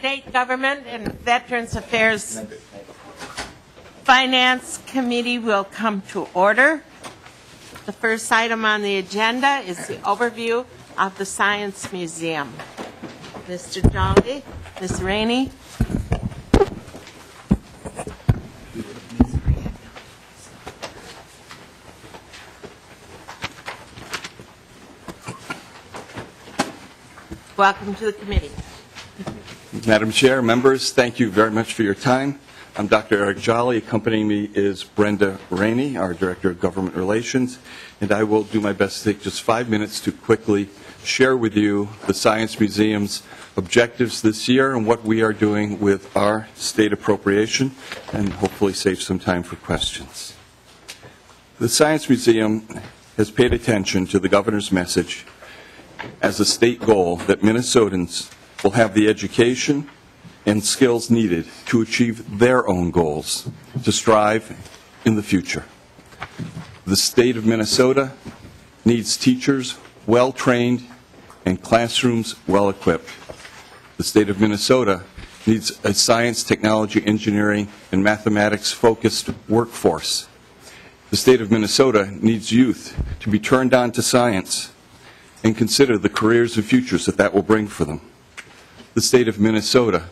State Government and Veterans Affairs Finance Committee will come to order. The first item on the agenda is the overview of the Science Museum. Mr. Jolly, Ms. Rainey. Welcome to the committee. Madam Chair, members, thank you very much for your time. I'm Dr. Eric Jolly. Accompanying me is Brenda Rainey, our Director of Government Relations, and I will do my best to take just 5 minutes to quickly share with you the Science Museum's objectives this year and what we are doing with our state appropriation, and hopefully save some time for questions. The Science Museum has paid attention to the Governor's message as a state goal that Minnesotans will have the education and skills needed to achieve their own goals, to strive in the future. The state of Minnesota needs teachers well-trained and classrooms well-equipped. The state of Minnesota needs a science, technology, engineering, and mathematics-focused workforce. The state of Minnesota needs youth to be turned on to science and consider the careers and futures that will bring for them. The state of Minnesota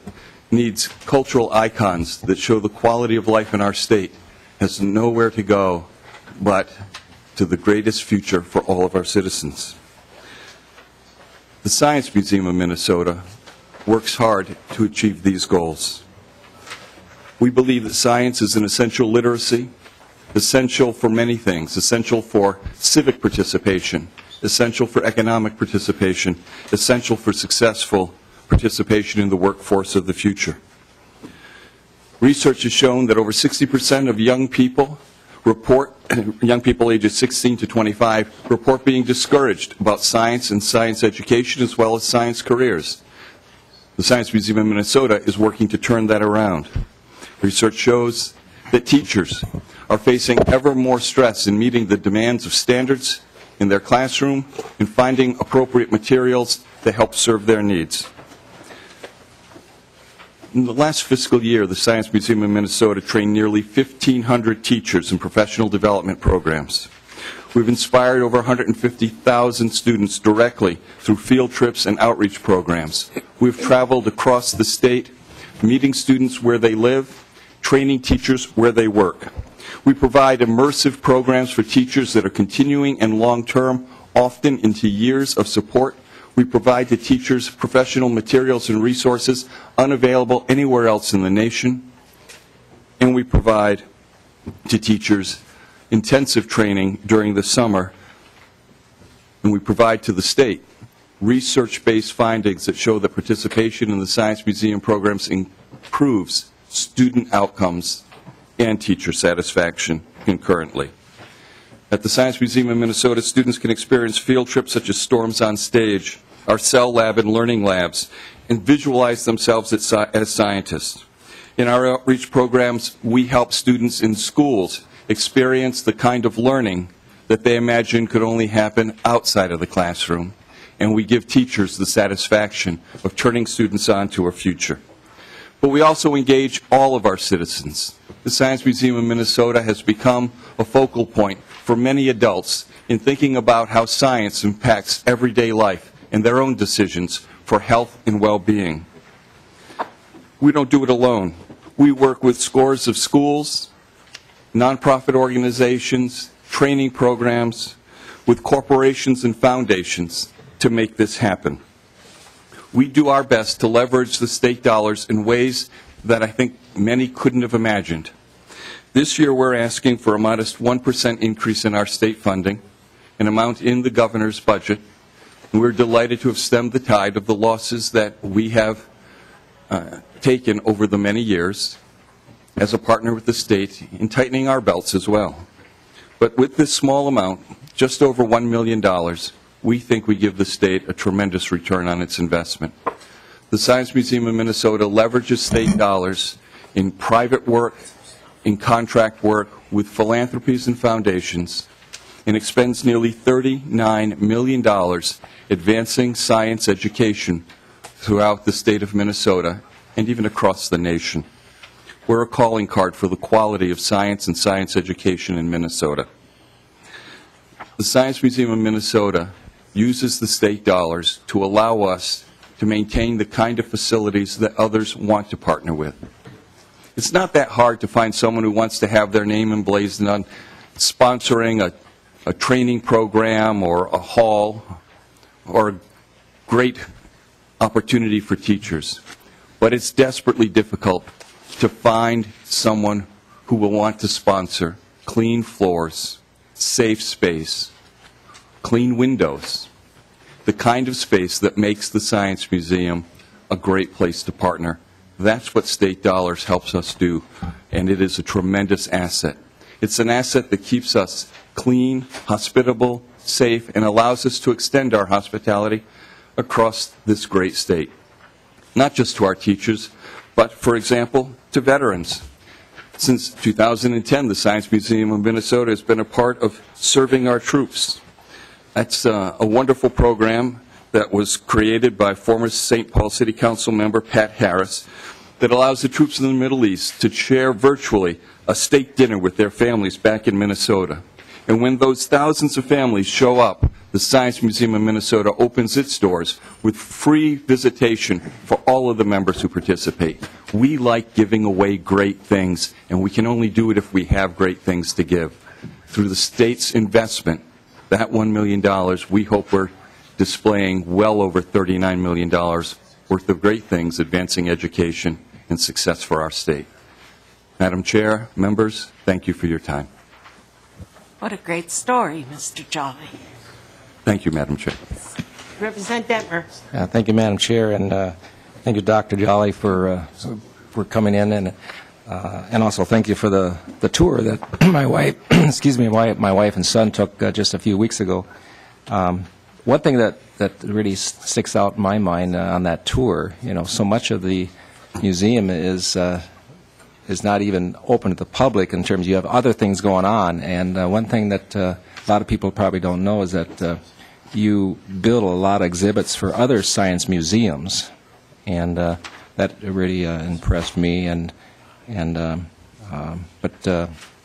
needs cultural icons that show the quality of life in our state has nowhere to go but to the greatest future for all of our citizens. The Science Museum of Minnesota works hard to achieve these goals. We believe that science is an essential literacy, essential for many things, essential for civic participation, essential for economic participation, essential for successful participation in the workforce of the future. Research has shown that over 60% of young people ages 16 to 25 report being discouraged about science and science education as well as science careers. The Science Museum of Minnesota is working to turn that around. Research shows that teachers are facing ever more stress in meeting the demands of standards in their classroom and finding appropriate materials that help serve their needs. In the last fiscal year, the Science Museum of Minnesota trained nearly 1,500 teachers in professional development programs. We've inspired over 150,000 students directly through field trips and outreach programs. We've traveled across the state, meeting students where they live, training teachers where they work. We provide immersive programs for teachers that are continuing and long-term, often into years of support. We provide to teachers professional materials and resources unavailable anywhere else in the nation. And we provide to teachers intensive training during the summer. And we provide to the state research-based findings that show that participation in the Science Museum programs improves student outcomes and teacher satisfaction concurrently. At the Science Museum of Minnesota, students can experience field trips such as Storms on Stage, our cell lab and learning labs, and visualize themselves as scientists. In our outreach programs, we help students in schools experience the kind of learning that they imagine could only happen outside of the classroom, and we give teachers the satisfaction of turning students on to a future. But we also engage all of our citizens. The Science Museum of Minnesota has become a focal point for many adults in thinking about how science impacts everyday life and their own decisions for health and well-being. We don't do it alone. We work with scores of schools, nonprofit organizations, training programs, with corporations and foundations to make this happen. We do our best to leverage the state dollars in ways that I think many couldn't have imagined. This year we're asking for a modest 1% increase in our state funding, an amount in the governor's budget, and we're delighted to have stemmed the tide of the losses that we have taken over the many years as a partner with the state in tightening our belts as well. But with this small amount, just over $1 million, we think we give the state a tremendous return on its investment. The Science Museum of Minnesota leverages state dollars in private work, in contract work with philanthropies and foundations, and expends nearly $39 million advancing science education throughout the state of Minnesota and even across the nation. We're a calling card for the quality of science and science education in Minnesota. The Science Museum of Minnesota uses the state dollars to allow us to maintain the kind of facilities that others want to partner with. It's not that hard to find someone who wants to have their name emblazoned on sponsoring a training program or a hall or a great opportunity for teachers. But it's desperately difficult to find someone who will want to sponsor clean floors, safe space, clean windows, the kind of space that makes the Science Museum a great place to partner. That's what state dollars helps us do, and it is a tremendous asset. It's an asset that keeps us clean, hospitable, safe, and allows us to extend our hospitality across this great state. Not just to our teachers, but, for example, to veterans. Since 2010, the Science Museum of Minnesota has been a part of serving our troops. That's a wonderful program that was created by former St. Paul City Council member Pat Harris that allows the troops in the Middle East to share virtually a state dinner with their families back in Minnesota. And when those thousands of families show up, the Science Museum of Minnesota opens its doors with free visitation for all of the members who participate. We like giving away great things, and we can only do it if we have great things to give. Through the state's investment, that $1 million, we hope we're displaying well over $39 million worth of great things, advancing education and success for our state. Madam Chair, members, thank you for your time. What a great story, Mr. Jolly. Thank you, Madam Chair. Representative Detmer. Thank you, Madam Chair, and thank you, Dr. Jolly, for coming in, and also thank you for the tour that my wife, my wife and son took just a few weeks ago. One thing that really sticks out in my mind on that tour, so much of the museum is not even open to the public in terms you have other things going on. And one thing that a lot of people probably don't know is that you build a lot of exhibits for other science museums, and that really impressed me.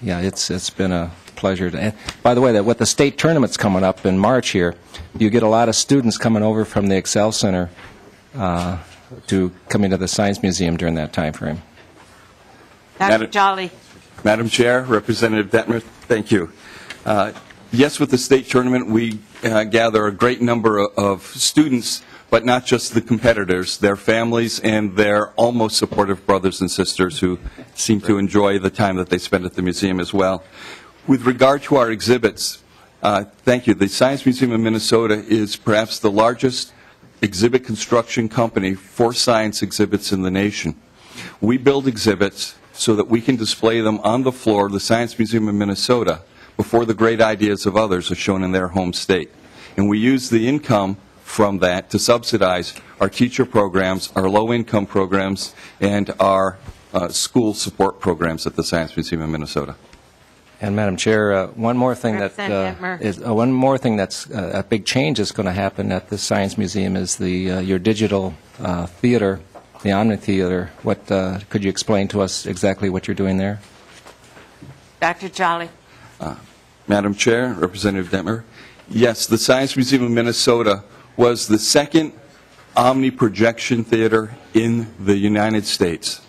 Yeah, it's been a pleasure. And by the way, with the state tournament's coming up in March here, you get a lot of students coming over from the Excel Center to come into the Science Museum during that time frame. Dr. Jolly. Madam Chair, Representative Detmer, thank you. Yes, with the state tournament, we gather a great number of students, but not just the competitors, their families and their almost supportive brothers and sisters who seem to enjoy the time that they spend at the museum as well. With regard to our exhibits, thank you. The Science Museum of Minnesota is perhaps the largest exhibit construction company for science exhibits in the nation. We build exhibits so that we can display them on the floor of the Science Museum of Minnesota before the great ideas of others are shown in their home state. And we use the income from that to subsidize our teacher programs, our low-income programs, and our school support programs at the Science Museum of Minnesota. And Madam Chair, one more thing that's a big change that's going to happen at the Science Museum is your digital theater, the Omni Theater. What could you explain to us exactly what you're doing there? Dr. Jolly. Madam Chair, Representative Detmer, yes, the Science Museum of Minnesota was the second Omni projection theater in the United States.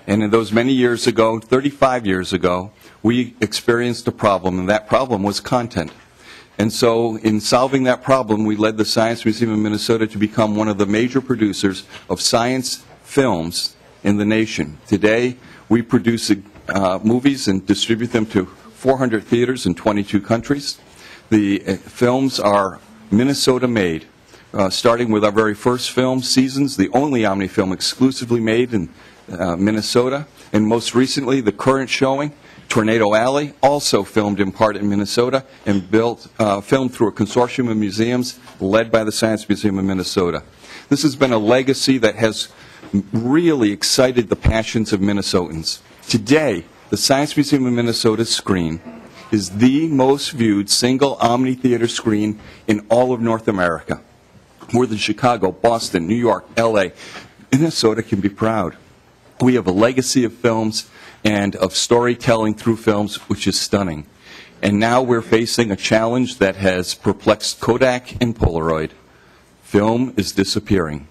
And in those many years ago, 35 years ago, we experienced a problem, and that problem was content. And so in solving that problem, we led the Science Museum of Minnesota to become one of the major producers of science films in the nation. Today, we produce movies and distribute them to 400 theaters in 22 countries. The films are Minnesota-made, starting with our very first film, Seasons, the only Omni film exclusively made in Minnesota, and most recently, the current showing, Tornado Alley, also filmed in part in Minnesota and filmed through a consortium of museums led by the Science Museum of Minnesota. This has been a legacy that has really excited the passions of Minnesotans. Today, the Science Museum of Minnesota's screen is the most viewed single Omni Theater screen in all of North America. More than Chicago, Boston, New York, L.A. Minnesota can be proud. We have a legacy of films and of storytelling through films which is stunning. And now we're facing a challenge that has perplexed Kodak and Polaroid. Film is disappearing.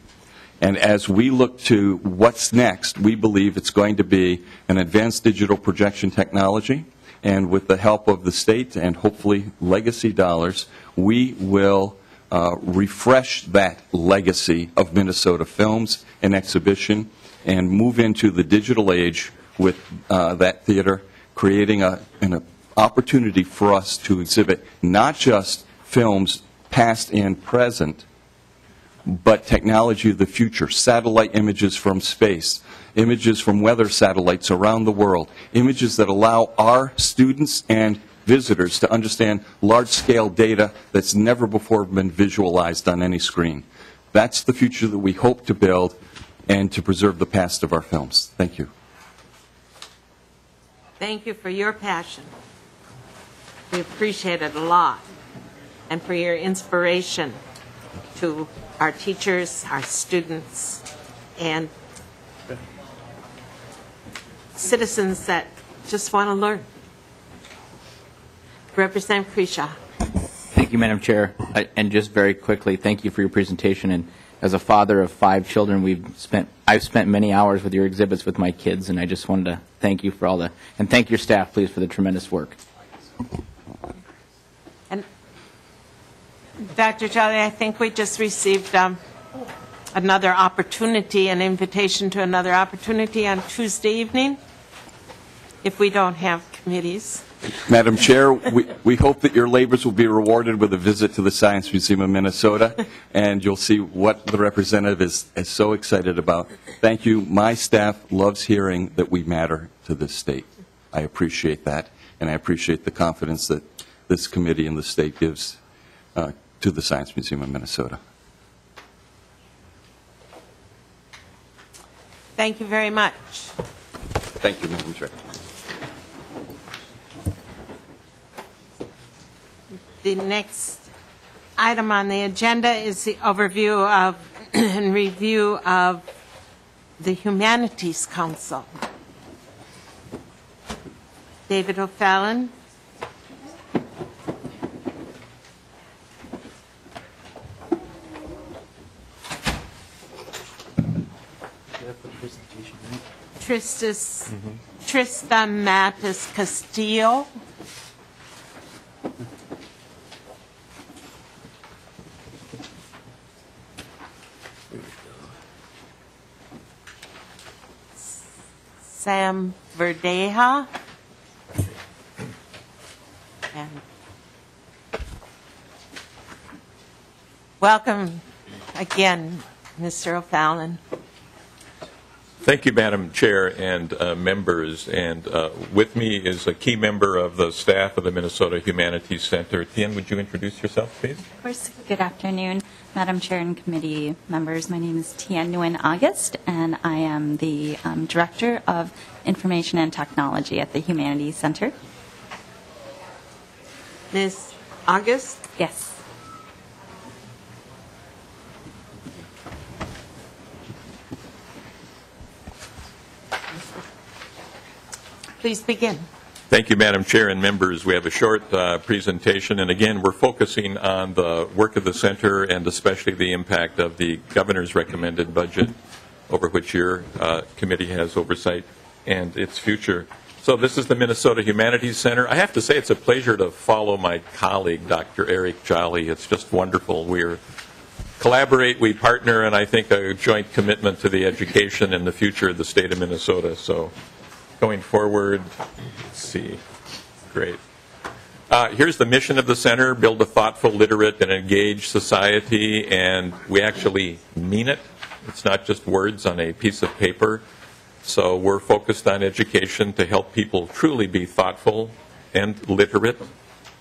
And as we look to what's next, we believe it's going to be an advanced digital projection technology. And with the help of the state and hopefully legacy dollars, we will refresh that legacy of Minnesota films and exhibition and move into the digital age with that theater, creating an opportunity for us to exhibit not just films past and present, but technology of the future, satellite images from space, images from weather satellites around the world, images that allow our students and visitors to understand large-scale data that's never before been visualized on any screen. That's the future that we hope to build and to preserve the past of our films. Thank you. Thank you for your passion. We appreciate it a lot, and for your inspiration to our teachers, our students, and citizens that just want to learn. Representative Kresha. Thank you, Madam Chair. And just very quickly, thank you for your presentation. And as a father of 5 children, I've spent many hours with your exhibits with my kids, and I just wanted to thank you for all the, and thank your staff, please, for the tremendous work. And Dr. Jolly, I think we just received another opportunity, an invitation to another opportunity on Tuesday evening, if we don't have committees. Madam Chair, we hope that your labors will be rewarded with a visit to the Science Museum of Minnesota, and you'll see what the representative is so excited about. Thank you. My staff loves hearing that we matter to this state. I appreciate that, and I appreciate the confidence that this committee and the state gives to the Science Museum of Minnesota. Thank you very much. Thank you, Madam Chair. The next item on the agenda is the overview of and review of the Humanities Council. David O'Fallon. Tristan Matis Castillo. Sam Verdeja. And welcome again, Mr. O'Fallon. Thank you, Madam Chair and members. And with me is a key member of the staff of the Minnesota Humanities Center. Tien, would you introduce yourself, please? Of course. Good afternoon, Madam Chair and committee members. My name is Tien Nguyen August, and I am the Director of Information and Technology at the Humanities Center. Ms. August? Yes. Please begin. Thank you, Madam Chair and members. We have a short presentation, and again, we're focusing on the work of the center and especially the impact of the governor's recommended budget, over which your committee has oversight, and its future. So this is the Minnesota Humanities Center. I have to say it's a pleasure to follow my colleague, Dr. Eric Jolly. It's just wonderful. We collaborate, we partner, and I think a joint commitment to the education and the future of the state of Minnesota. So going forward, let's see, great. Here's the mission of the center: build a thoughtful, literate, and engaged society, and we actually mean it. It's not just words on a piece of paper. So we're focused on education to help people truly be thoughtful and literate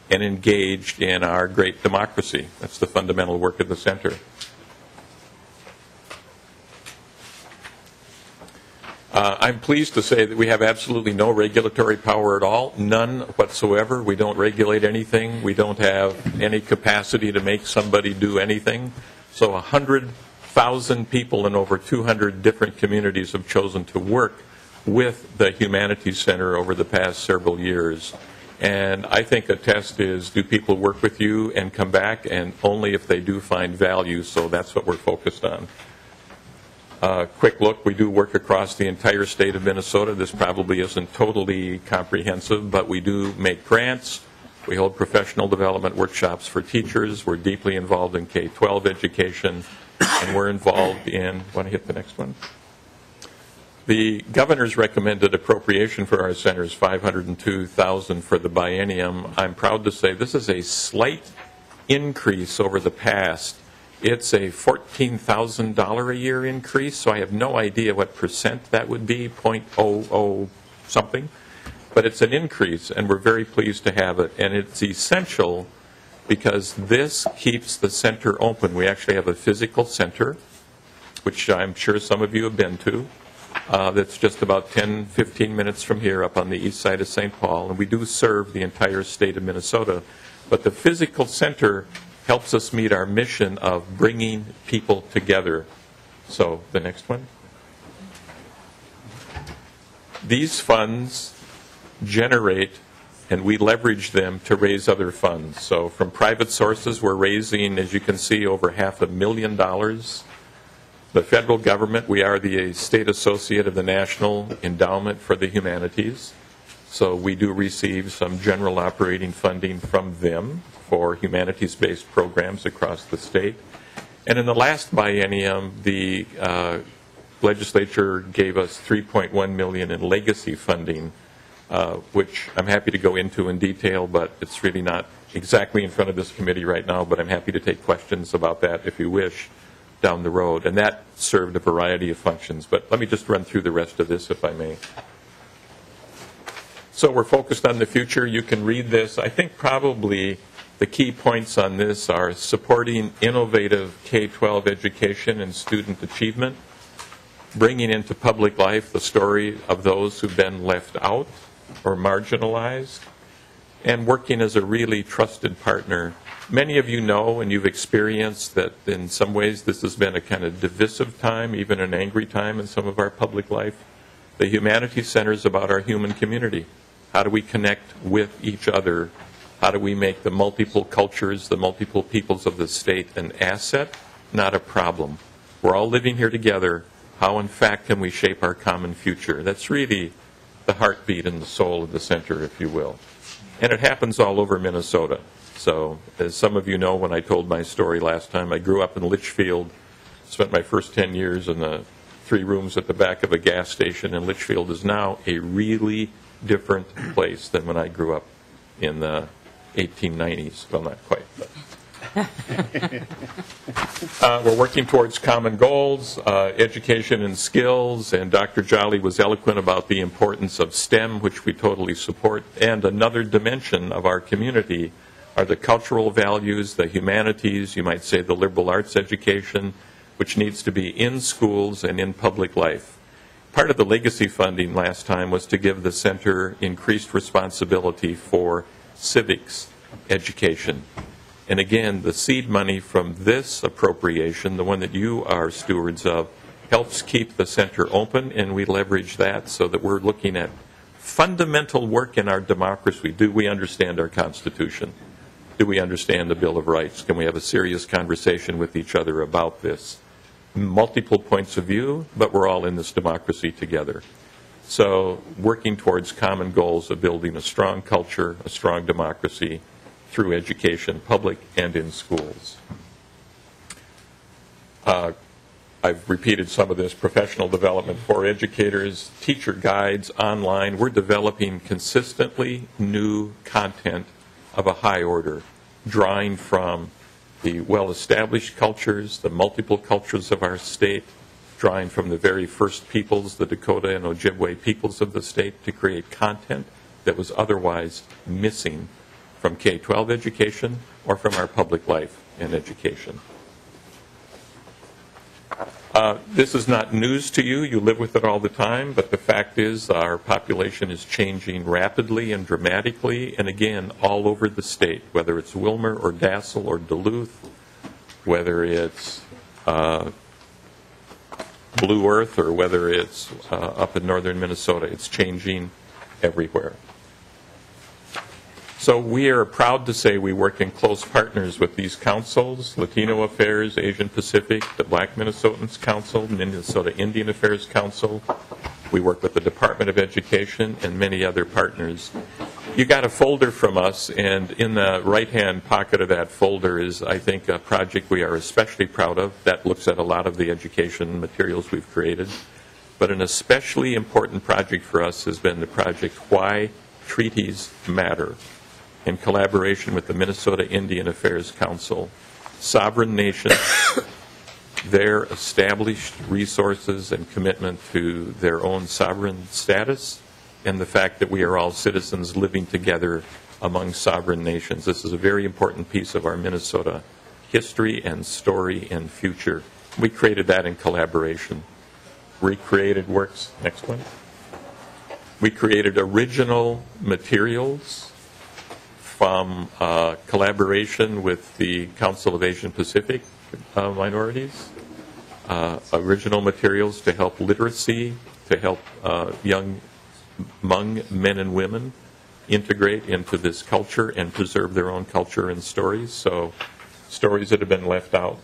and engaged in our great democracy. That's the fundamental work of the center. I'm pleased to say that we have absolutely no regulatory power at all, none whatsoever. We don't regulate anything. We don't have any capacity to make somebody do anything. So 100 1,000 people in over 200 different communities have chosen to work with the Humanities Center over the past several years. And I think a test is, do people work with you and come back, and only if they do find value, so that's what we're focused on. Quick look, we do work across the entire state of Minnesota. This probably isn't totally comprehensive, but we do make grants. We hold professional development workshops for teachers. We're deeply involved in K-12 education, and we're involved in, want to hit the next one? The governor's recommended appropriation for our center is $502,000 for the biennium. I'm proud to say this is a slight increase over the past. It's a $14,000 a year increase, so I have no idea what percent that would be, 0.00 something. But it's an increase, and we're very pleased to have it. And it's essential because this keeps the center open. We actually have a physical center, which I'm sure some of you have been to. That's just about 10, 15 minutes from here up on the east side of St. Paul. And we do serve the entire state of Minnesota. But the physical center helps us meet our mission of bringing people together. So the next one. These funds generate, and we leverage them to raise other funds. So from private sources, we're raising, as you can see, over $500,000. The federal government, we are the state associate of the National Endowment for the Humanities. So we do receive some general operating funding from them for humanities-based programs across the state. And in the last biennium, the legislature gave us $3.1 million in legacy funding, which I'm happy to go into in detail, but it's really not exactly in front of this committee right now, but I'm happy to take questions about that if you wish down the road. And that served a variety of functions. But let me just run through the rest of this, if I may. So we're focused on the future. You can read this. I think probably the key points on this are supporting innovative K-12 education and student achievement, bringing into public life the story of those who've been left out or marginalized, and working as a really trusted partner. Many of you know and you've experienced that in some ways this has been a kind of divisive time, even an angry time in some of our public life. The Humanities Center is about our human community. How do we connect with each other? How do we make the multiple cultures, the multiple peoples of the state an asset, not a problem? We're all living here together. How, in fact, can we shape our common future? That's really the heartbeat and the soul of the center, if you will. And it happens all over Minnesota. So, as some of you know, when I told my story last time, I grew up in Litchfield, spent my first 10 years in the 3 rooms at the back of a gas station, and Litchfield is now a really different place than when I grew up in the 1890s. Well, not quite, but. We're working towards common goals, education and skills, and Dr. Jolly was eloquent about the importance of STEM, which we totally support. And another dimension of our community are the cultural values, the humanities, you might say the liberal arts education, which needs to be in schools and in public life. Part of the legacy funding last time was to give the center increased responsibility for civics education. And again, the seed money from this appropriation, the one that you are stewards of, helps keep the center open, and we leverage that so that we're looking at fundamental work in our democracy. Do we understand our Constitution? Do we understand the Bill of Rights? Can we have a serious conversation with each other about this? Multiple points of view, but we're all in this democracy together. So working towards common goals of building a strong culture, a strong democracy, through education, public and in schools. I've repeated some of this, professional development for educators, teacher guides online. We're developing consistently new content of a high order, drawing from the well-established cultures, the multiple cultures of our state, drawing from the very first peoples, the Dakota and Ojibwe peoples of the state, to create content that was otherwise missing from K-12 education or from our public life and education. This is not news to you. You live with it all the time, but the fact is our population is changing rapidly and dramatically, and again, all over the state, whether it's Wilmer or Dassel or Duluth, whether it's Blue Earth or whether it's up in northern Minnesota. It's changing everywhere. So we are proud to say we work in close partners with these councils, Latino Affairs, Asian Pacific, the Black Minnesotans Council, Minnesota Indian Affairs Council. We work with the Department of Education and many other partners. You got a folder from us, and in the right-hand pocket of that folder is, I think, a project we are especially proud of that looks at a lot of the education materials we've created. But an especially important project for us has been the project Why Treaties Matter, in collaboration with the Minnesota Indian Affairs Council. Sovereign nations, their established resources and commitment to their own sovereign status, and the fact that we are all citizens living together among sovereign nations. This is a very important piece of our Minnesota history and story and future. We created that in collaboration. Recreated works, next one. We created original materials from collaboration with the Council of Asian Pacific Minorities, original materials to help literacy, to help young Hmong men and women integrate into this culture and preserve their own culture and stories. So stories that have been left out.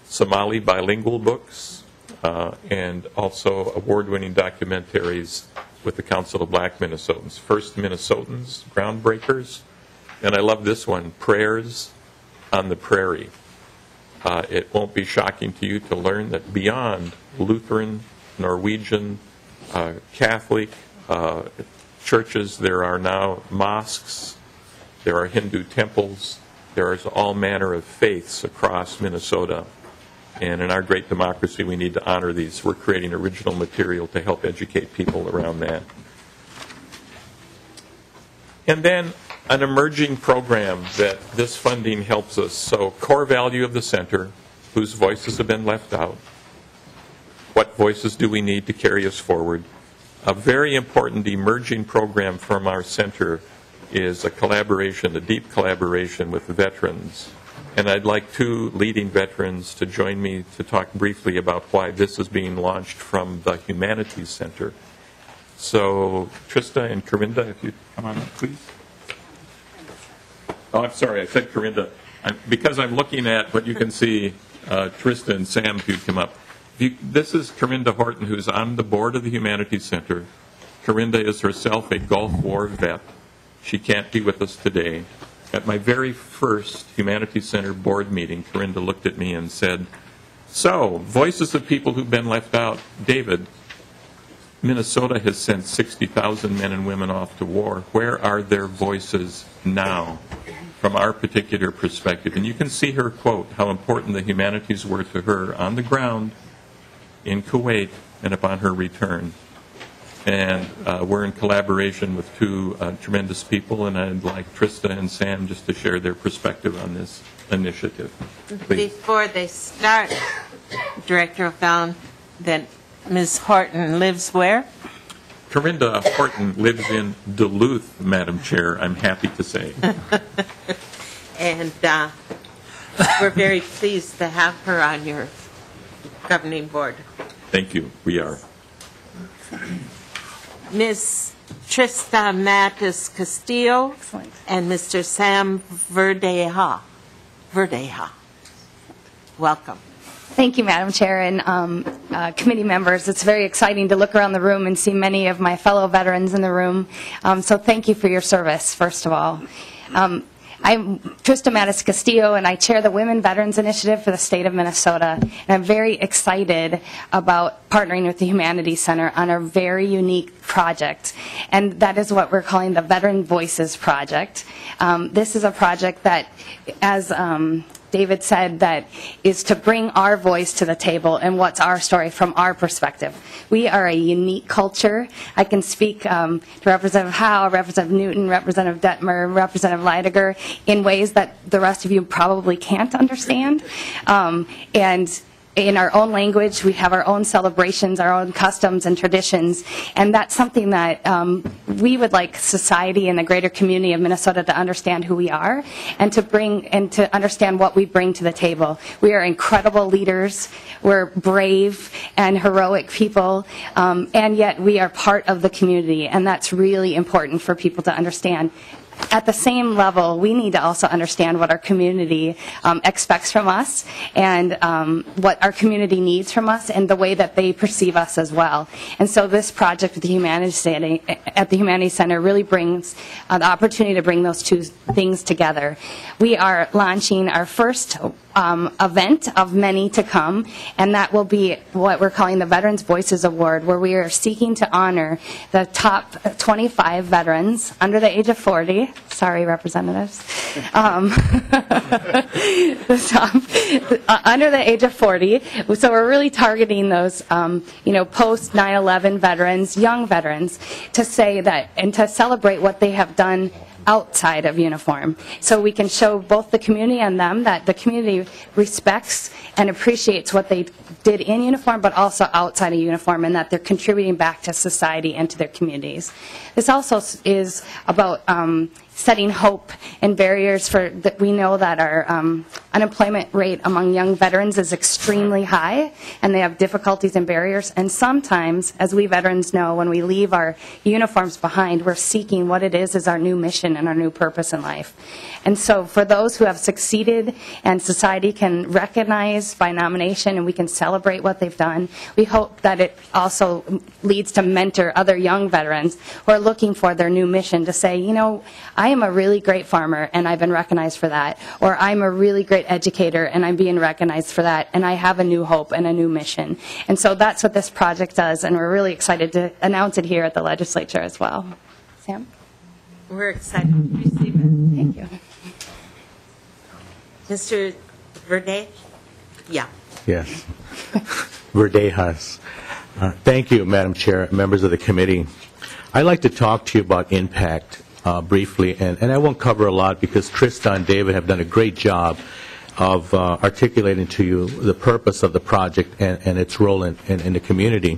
Somali bilingual books, and also award-winning documentaries with the Council of Black Minnesotans. First Minnesotans, Groundbreakers. And I love this one, Prayers on the Prairie. It won't be shocking to you to learn that beyond Lutheran, Norwegian, Catholic churches, there are now mosques, there are Hindu temples, there is all manner of faiths across Minnesota. And in our great democracy, we need to honor these. We're creating original material to help educate people around that. And then an emerging program that this funding helps us. So core value of the center, whose voices have been left out. What voices do we need to carry us forward? A very important emerging program from our center is a collaboration, a deep collaboration with veterans. And I'd like two leading veterans to join me to talk briefly about why this is being launched from the Humanities Center. So Trista and Corinda, if you come on up, please. Oh, I'm sorry, I said Corinda. Because I'm looking at what you can see, Trista and Sam, if you'd come up. This is Corinda Horton, who's on the board of the Humanities Center. Corinda is herself a Gulf War vet. She can't be with us today. At my very first Humanities Center board meeting, Corinda looked at me and said, so, voices of people who've been left out. David, Minnesota has sent 60,000 men and women off to war. Where are their voices now from our particular perspective? And you can see her quote, how important the humanities were to her on the ground in Kuwait and upon her return. And we're in collaboration with two tremendous people, and I'd like Trista and Sam just to share their perspective on this initiative. Please. Before they start, Director O'Fallon, that Ms. Horton lives where? Corinda Horton lives in Duluth, Madam Chair, I'm happy to say. And we're very pleased to have her on your governing board. Thank you. We are. Ms. Trista Mattis Castillo. Excellent. And Mr. Sam Verdeja. Welcome. Thank you, Madam Chair and committee members. It's very exciting to look around the room and see many of my fellow veterans in the room. So thank you for your service, first of all. I'm Trista Mattis Castillo, and I chair the Women Veterans Initiative for the state of Minnesota. And I'm very excited about partnering with the Humanities Center on a very unique project. And that is what we're calling the Veteran Voices Project. This is a project that, as David said, that is to bring our voice to the table and what's our story from our perspective. We are a unique culture. I can speak to Representative Howe, Representative Newton, Representative Detmer, Representative Leidiger in ways that the rest of you probably can't understand. And in our own language. We have our own celebrations, our own customs and traditions, and that's something that we would like society and the greater community of Minnesota to understand who we are and to understand what we bring to the table. We are incredible leaders. We're brave and heroic people, and yet we are part of the community, and that's really important for people to understand. At the same level, we need to also understand what our community expects from us and what our community needs from us and the way that they perceive us as well. And so this project at the Humanities Center really brings the opportunity to bring those two things together. We are launching our first event of many to come, and that will be what we're calling the Veterans Voices Award, where we are seeking to honor the top 25 veterans under the age of 40. Sorry, representatives. Under the age of 40. So we're really targeting those, post 9/11 veterans, young veterans, to say that and to celebrate what they have done outside of uniform. So we can show both the community and them that the community respects and appreciates what they did in uniform, but also outside of uniform, and that they're contributing back to society and to their communities. This also is about setting hope and barriers for that. We know that our unemployment rate among young veterans is extremely high, and they have difficulties and barriers. And sometimes, as we veterans know, when we leave our uniforms behind, we're seeking what it is our new mission and our new purpose in life. And so for those who have succeeded and society can recognize by nomination and we can celebrate what they've done, we hope that it also leads to mentor other young veterans who are looking for their new mission to say, I am a really great farmer and I've been recognized for that, or I'm a really great educator and I'm being recognized for that, and I have a new hope and a new mission. And so that's what this project does, and we're really excited to announce it here at the legislature as well. Sam? We're excited to receive it. Thank you. Mr. Verde? Yeah. Yes. Verdejas. Thank you, Madam Chair, members of the committee. I'd like to talk to you about impact briefly, and I won't cover a lot because Trista and David have done a great job of articulating to you the purpose of the project and its role in the community.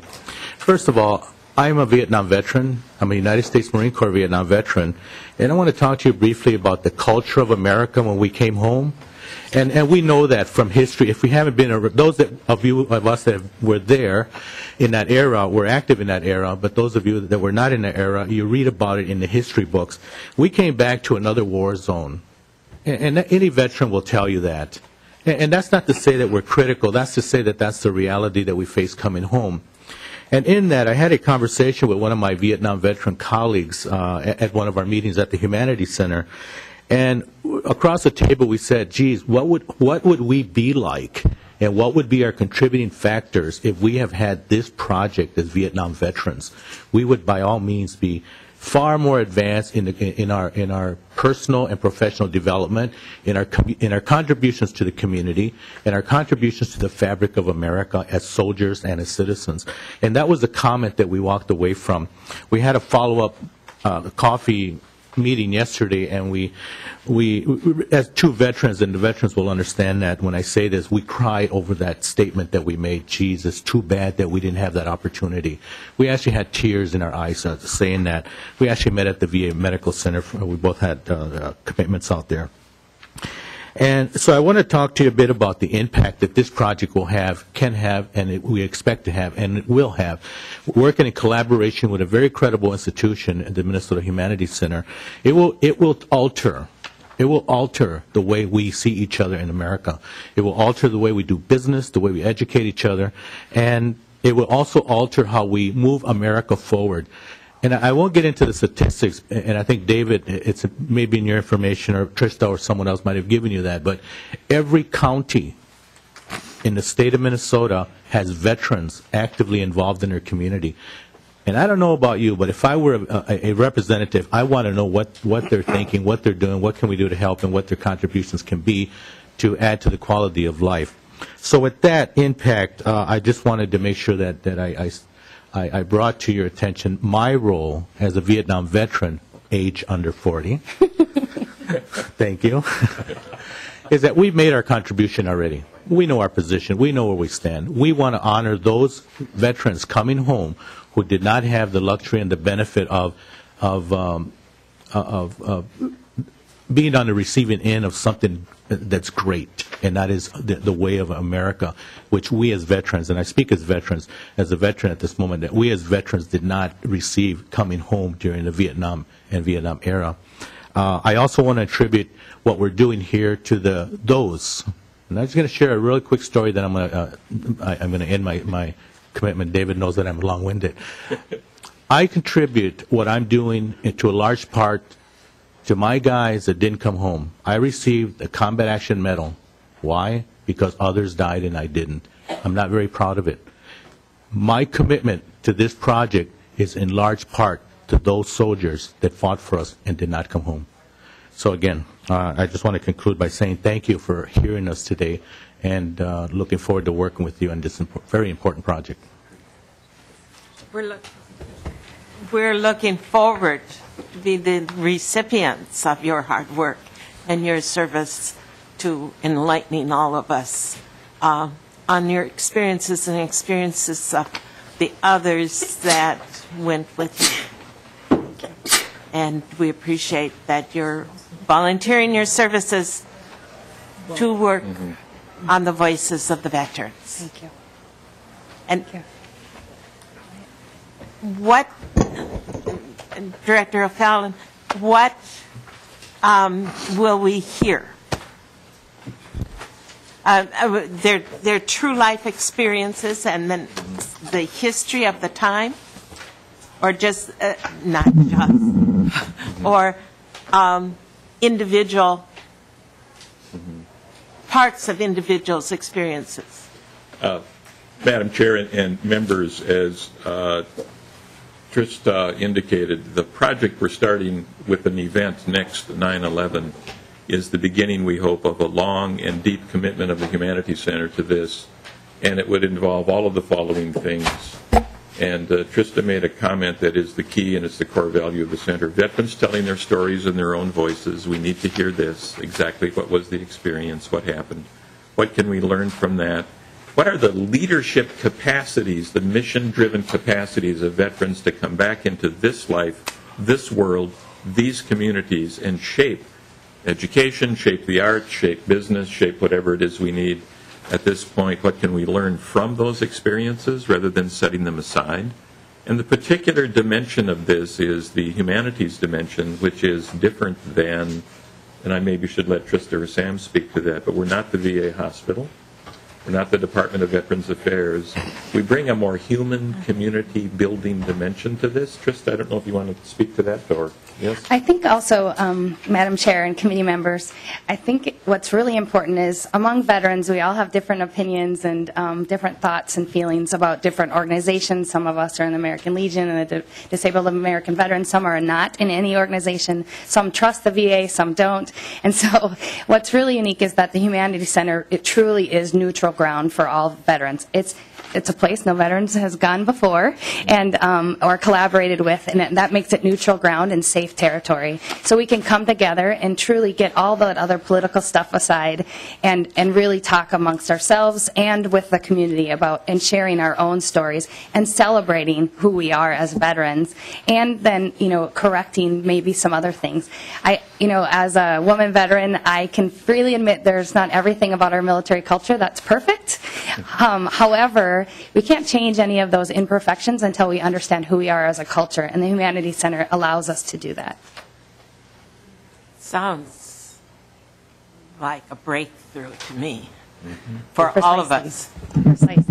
First of all, I'm a Vietnam veteran. I'm a United States Marine Corps Vietnam veteran, and I want to talk to you briefly about the culture of America when we came home. And we know that from history. If we haven't been, those of us that were there in that era, were active in that era, but those of you that were not in that era, you read about it in the history books. We came back to another war zone. And any veteran will tell you that. And that's not to say that we're critical. That's to say that that's the reality that we face coming home. And in that, I had a conversation with one of my Vietnam veteran colleagues at one of our meetings at the Humanities Center. And across the table we said, geez, what would we be like and what would be our contributing factors if we have had this project as Vietnam veterans? We would by all means be far more advanced in our personal and professional development, in our contributions to the community, and our contributions to the fabric of America as soldiers and as citizens. And that was the comment that we walked away from. We had a follow-up coffee meeting yesterday, and we as two veterans, and the veterans will understand that when I say this, we cried over that statement that we made. Geez, it's too bad that we didn't have that opportunity. We actually had tears in our eyes saying that. We actually met at the VA Medical Center. We both had commitments out there. And so I want to talk to you a bit about the impact that this project will have, can have, and we expect to have, and it will have. Working in collaboration with a very credible institution, the Minnesota Humanities Center, it will alter the way we see each other in America. It will alter the way we do business, the way we educate each other, and it will also alter how we move America forward. And I won't get into the statistics, and I think, David, it's maybe in your information, or Trista or someone else might have given you that, but every county in the state of Minnesota has veterans actively involved in their community. And I don't know about you, but if I were a representative, I want to know what they're thinking, what they're doing, what can we do to help, and what their contributions can be to add to the quality of life. So with that impact, I just wanted to make sure that I brought to your attention my role as a Vietnam veteran, age under 40. Thank you. is that we've made our contribution already. We know our position. We know where we stand. We want to honor those veterans coming home who did not have the luxury and the benefit of being on the receiving end of something that's great, and that is the way of America, which we as veterans, and I speak as veterans, as a veteran at this moment, that we as veterans did not receive coming home during the Vietnam era. I also want to attribute what we're doing here to those. And I'm just going to share a really quick story that I'm going to end my commitment. David knows that I'm long-winded. I contribute what I'm doing to a large part to my guys that didn't come home. I received a Combat Action Medal. Why? Because others died and I didn't. I'm not very proud of it. My commitment to this project is in large part to those soldiers that fought for us and did not come home. So again, I just want to conclude by saying thank you for hearing us today, and looking forward to working with you on this very important project. We're looking forward to be the recipients of your hard work and your service to enlightening all of us on your experiences and experiences of the others that went with you. And we appreciate that you're volunteering your services to work on the voices of the veterans. Thank you. And what, Director O'Fallon, what will we hear? Their true life experiences and then the history of the time, or just, not just, or individual parts of individuals' experiences. Madam Chair and members, as Trista indicated, the project we're starting with an event next 9/11 is the beginning, we hope, of a long and deep commitment of the Humanities Center to this, and it would involve all of the following things. And Trista made a comment that is the key and it's the core value of the center. Veterans telling their stories in their own voices. We need to hear this, exactly what was the experience, what happened, what can we learn from that. What are the leadership capacities, the mission-driven capacities of veterans to come back into this life, this world, these communities, and shape education, shape the arts, shape business, shape whatever it is we need at this point? What can we learn from those experiences rather than setting them aside? And the particular dimension of this is the humanities dimension, which is different than, and I maybe should let Trista or Sam speak to that, but we're not the VA hospital. We're not the Department of Veterans Affairs. We bring a more human, community-building dimension to this. Trista, I don't know if you want to speak to that, or yes? I think also, Madam Chair and committee members, I think what's really important is among veterans, we all have different opinions and different thoughts and feelings about different organizations. Some of us are in the American Legion and the Disabled American Veterans. Some are not in any organization. Some trust the VA, some don't. And so what's really unique is that the Humanities Center, it truly is neutral ground for all veterans. It's a place no veterans has gone before and or collaborated with, and that makes it neutral ground and safe territory. So we can come together and truly get all that other political stuff aside and really talk amongst ourselves and with the community about and sharing our own stories and celebrating who we are as veterans, and then correcting maybe some other things. As a woman veteran, I can freely admit there's not everything about our military culture that's perfect. However, we can't change any of those imperfections until we understand who we are as a culture, and the Humanities Center allows us to do that. Sounds like a breakthrough to me for all of us. Precisely.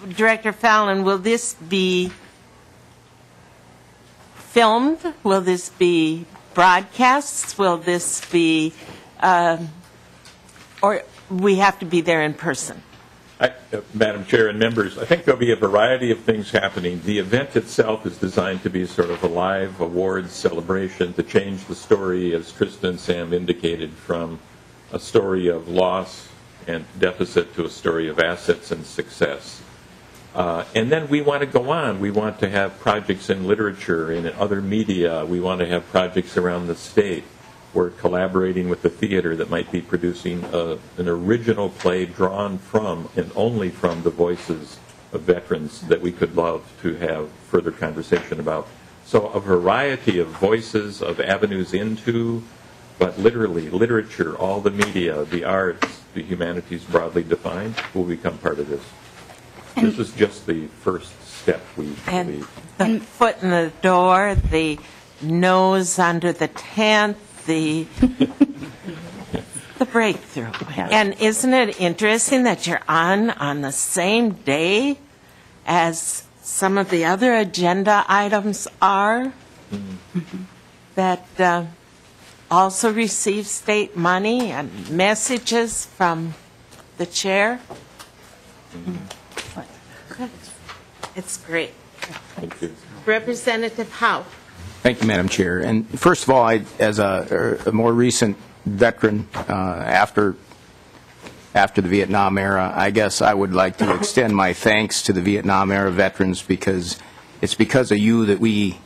Director Fallon, will this be filmed? Will this be broadcasts? Will this be, or we have to be there in person? Madam Chair and members, I think there'll be a variety of things happening. The event itself is designed to be sort of a live awards celebration to change the story, as Trista and Sam indicated, from a story of loss and deficit to a story of assets and success. And then we want to go on. We want to have projects in literature and in other media. We want to have projects around the state. We're collaborating with the theater that might be producing an original play drawn from and only from the voices of veterans that we could love to have further conversation about. So a variety of voices, of avenues into, but literally literature, all the media, the arts, the humanities broadly defined will become part of this. This is just the first step, we believe. The foot in the door, the nose under the tent, the breakthrough. And isn't it interesting that you're on the same day as some of the other agenda items are that also receive state money and messages from the chair? It's great. Thank you. Representative Howe. Thank you, Madam Chair. And first of all, as a more recent veteran after the Vietnam era, I guess I would like to extend my thanks to the Vietnam era veterans, because it's because of you that we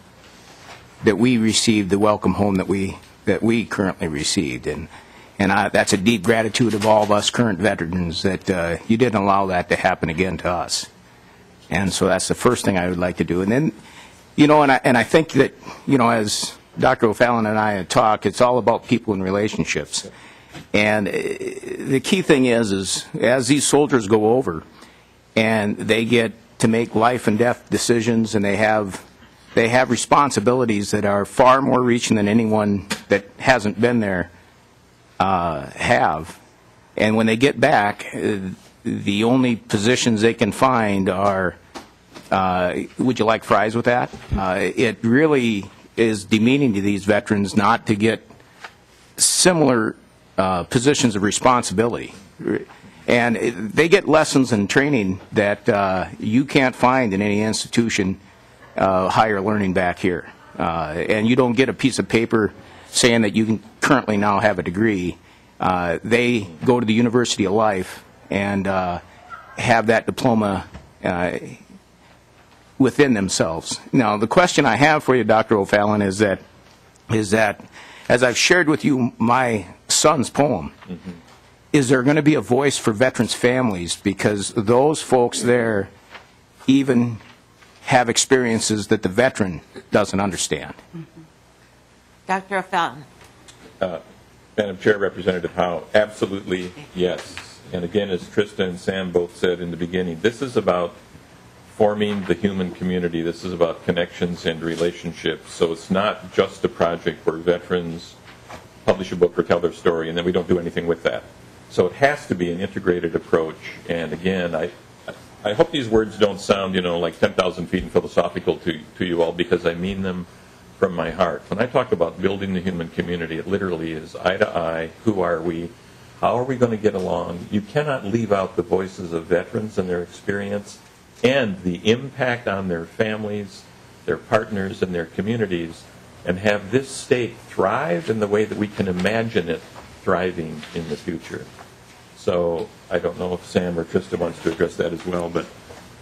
received the welcome home that we currently received, and that's a deep gratitude of all of us current veterans that you didn't allow that to happen again to us. And so that's the first thing I would like to do. And then, and I think that, as Dr. O'Fallon and I had talked, it's all about people and relationships. And the key thing is as these soldiers go over and they get to make life and death decisions, and they have responsibilities that are far more reaching than anyone that hasn't been there have. And when they get back, the only positions they can find are, would you like fries with that? It really is demeaning to these veterans not to get similar positions of responsibility. And they get lessons and training that you can't find in any institution higher learning back here. And you don't get a piece of paper saying that you can currently now have a degree. They go to the University of Life and have that diploma within themselves. Now, the question I have for you, Dr. O'Fallon, is that as I've shared with you my son's poem, is there going to be a voice for veterans' families? Because those folks there even have experiences that the veteran doesn't understand. Dr. O'Fallon. Madam Chair, Representative Howe, absolutely yes. And again, as Trista and Sam both said in the beginning, this is about forming the human community. This is about connections and relationships. So it's not just a project where veterans publish a book or tell their story and then we don't do anything with that. So it has to be an integrated approach. And again, I hope these words don't sound, like 10,000 feet and philosophical to you all, because I mean them from my heart. When I talk about building the human community, it literally is eye to eye. Who are we? How are we going to get along? You cannot leave out the voices of veterans and their experience and the impact on their families, their partners, and their communities, and have this state thrive in the way that we can imagine it thriving in the future. So I don't know if Sam or Trista wants to address that as well, but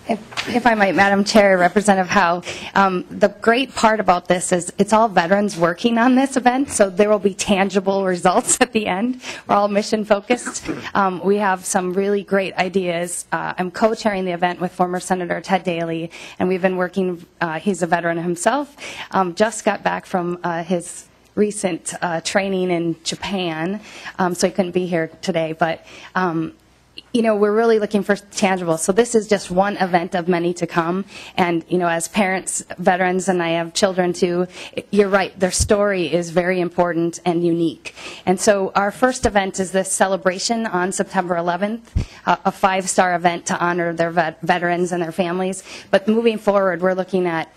If I might, Madam Chair, Representative Howe, the great part about this is it's all veterans working on this event, so there will be tangible results at the end. We're all mission focused. We have some really great ideas. I'm co-chairing the event with former Senator Ted Daly, and we've been working, he's a veteran himself, just got back from his recent training in Japan, so he couldn't be here today, but we're really looking for tangible. So this is just one event of many to come. And, as parents, veterans, and I have children too, you're right, their story is very important and unique. And so our first event is this celebration on September 11th, a 5-star event to honor their veterans and their families. But moving forward, we're looking at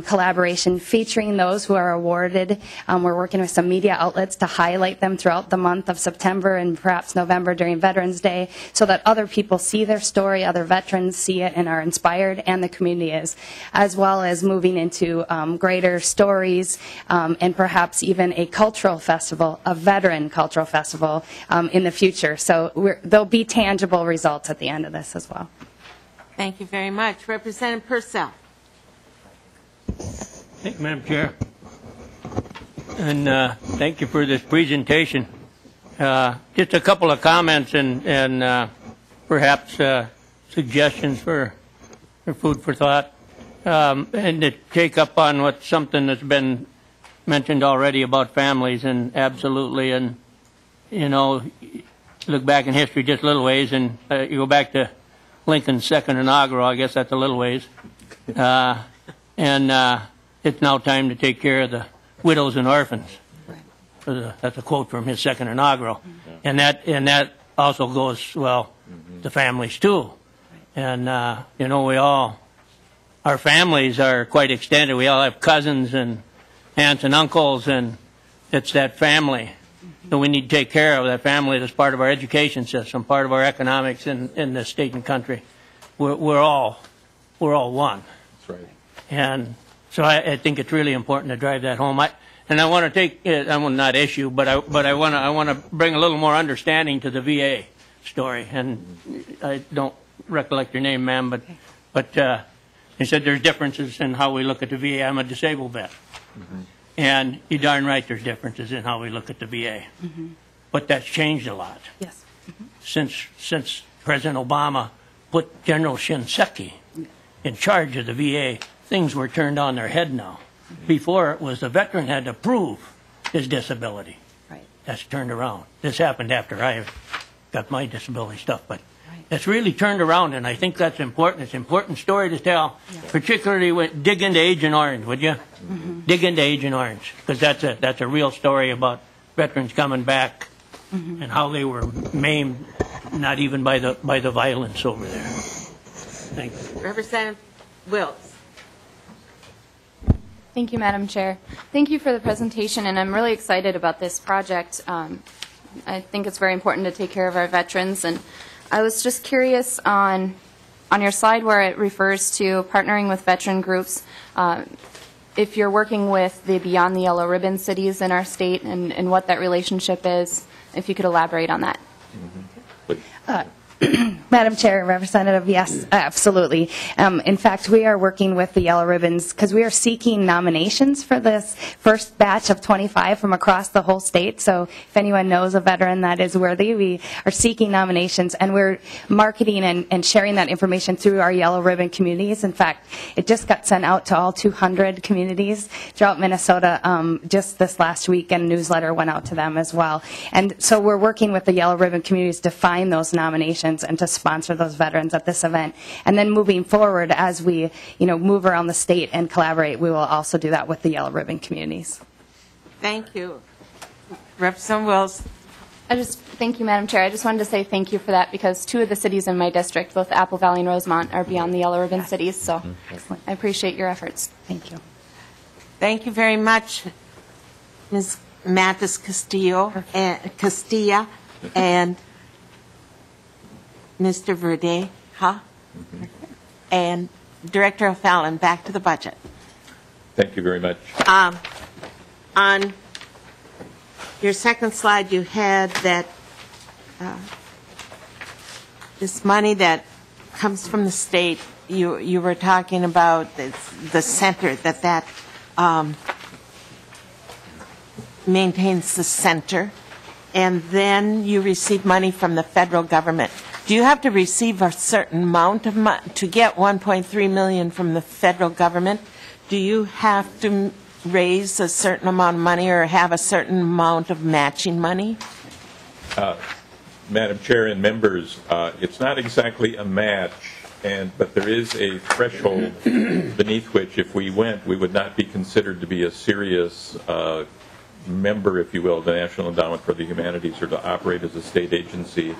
collaboration featuring those who are awarded. We're working with some media outlets to highlight them throughout the month of September and perhaps November during Veterans Day, so that other people see their story, other veterans see it and are inspired, and the community is, as well as moving into greater stories and perhaps even a cultural festival, a veteran cultural festival in the future. So there'll be tangible results at the end of this as well. Thank you very much. Representative Purcell. Thank you, Madam Chair. and thank you for this presentation. Just a couple of comments and perhaps suggestions for food for thought, and to take up on something that's been mentioned already about families, and absolutely, and you know, look back in history just a little ways, and you go back to Lincoln's second inaugural. I guess that's a little ways, and it's now time to take care of the widows and orphans. That's a quote from his second inaugural, and that also goes to families too. And you know, our families are quite extended. We all have cousins and aunts and uncles, and it's that family. So we need to take care of that family as part of our education system, part of our economics in this state and country. We're all one. That's right. And so I think it's really important to drive that home. And I want to take it, I will not issue, but I want to bring a little more understanding to the VA story. And I don't recollect your name, ma'am, but you said there's differences in how we look at the VA. I'm a disabled vet. Mm-hmm. And you're darn right there's differences in how we look at the VA. Mm-hmm. But that's changed a lot. Yes. Mm-hmm. Since President Obama put General Shinseki in charge of the VA, things were turned on their head now. Mm-hmm. Before, it was the veteran had to prove his disability. Right. That's turned around. This happened after I got my disability stuff, but it's really turned around, and I think that's important. It's an important story to tell, particularly when dig into Agent Orange, would you? Mm-hmm. Dig into Agent Orange, because that's a real story about veterans coming back and how they were maimed, not even by the violence over there. Thank you. Representative Wills. Thank you, Madam Chair. Thank you for the presentation, and I'm really excited about this project. I think it's very important to take care of our veterans, and I was just curious on your slide where it refers to partnering with veteran groups, if you're working with the Beyond the Yellow Ribbon cities in our state and what that relationship is, if you could elaborate on that. Madam Chair, Representative, yes, absolutely. In fact, we are working with the Yellow Ribbons because we are seeking nominations for this first batch of 25 from across the whole state. So if anyone knows a veteran that is worthy, we are seeking nominations, and we're marketing and sharing that information through our Yellow Ribbon communities. In fact, it just got sent out to all 200 communities throughout Minnesota just this last week, and a newsletter went out to them as well. And so we're working with the Yellow Ribbon communities to find those nominations and to sponsor those veterans at this event. And then moving forward, as we move around the state and collaborate, we will also do that with the Yellow Ribbon communities. Thank you. Representative Wills. Thank you, Madam Chair. I just wanted to say thank you for that, because two of the cities in my district, both Apple Valley and Rosemont, are Beyond the Yellow Ribbon cities. So I appreciate your efforts. Thank you. Thank you very much, Ms. Mathis Castilla and Mr. Verde, and Director O'Fallon. Back to the budget. Thank you very much. On your second slide, you had that this money that comes from the state. You were talking about the center that maintains the center, and then you receive money from the federal government. Do you have to receive a certain amount of money to get $1.3 million from the federal government? Do you have to raise a certain amount of money or have a certain amount of matching money? Madam Chair and members, it's not exactly a match, but there is a threshold beneath which, if we went, we would not be considered to be a serious member, if you will, of the National Endowment for the Humanities, or to operate as a state agency.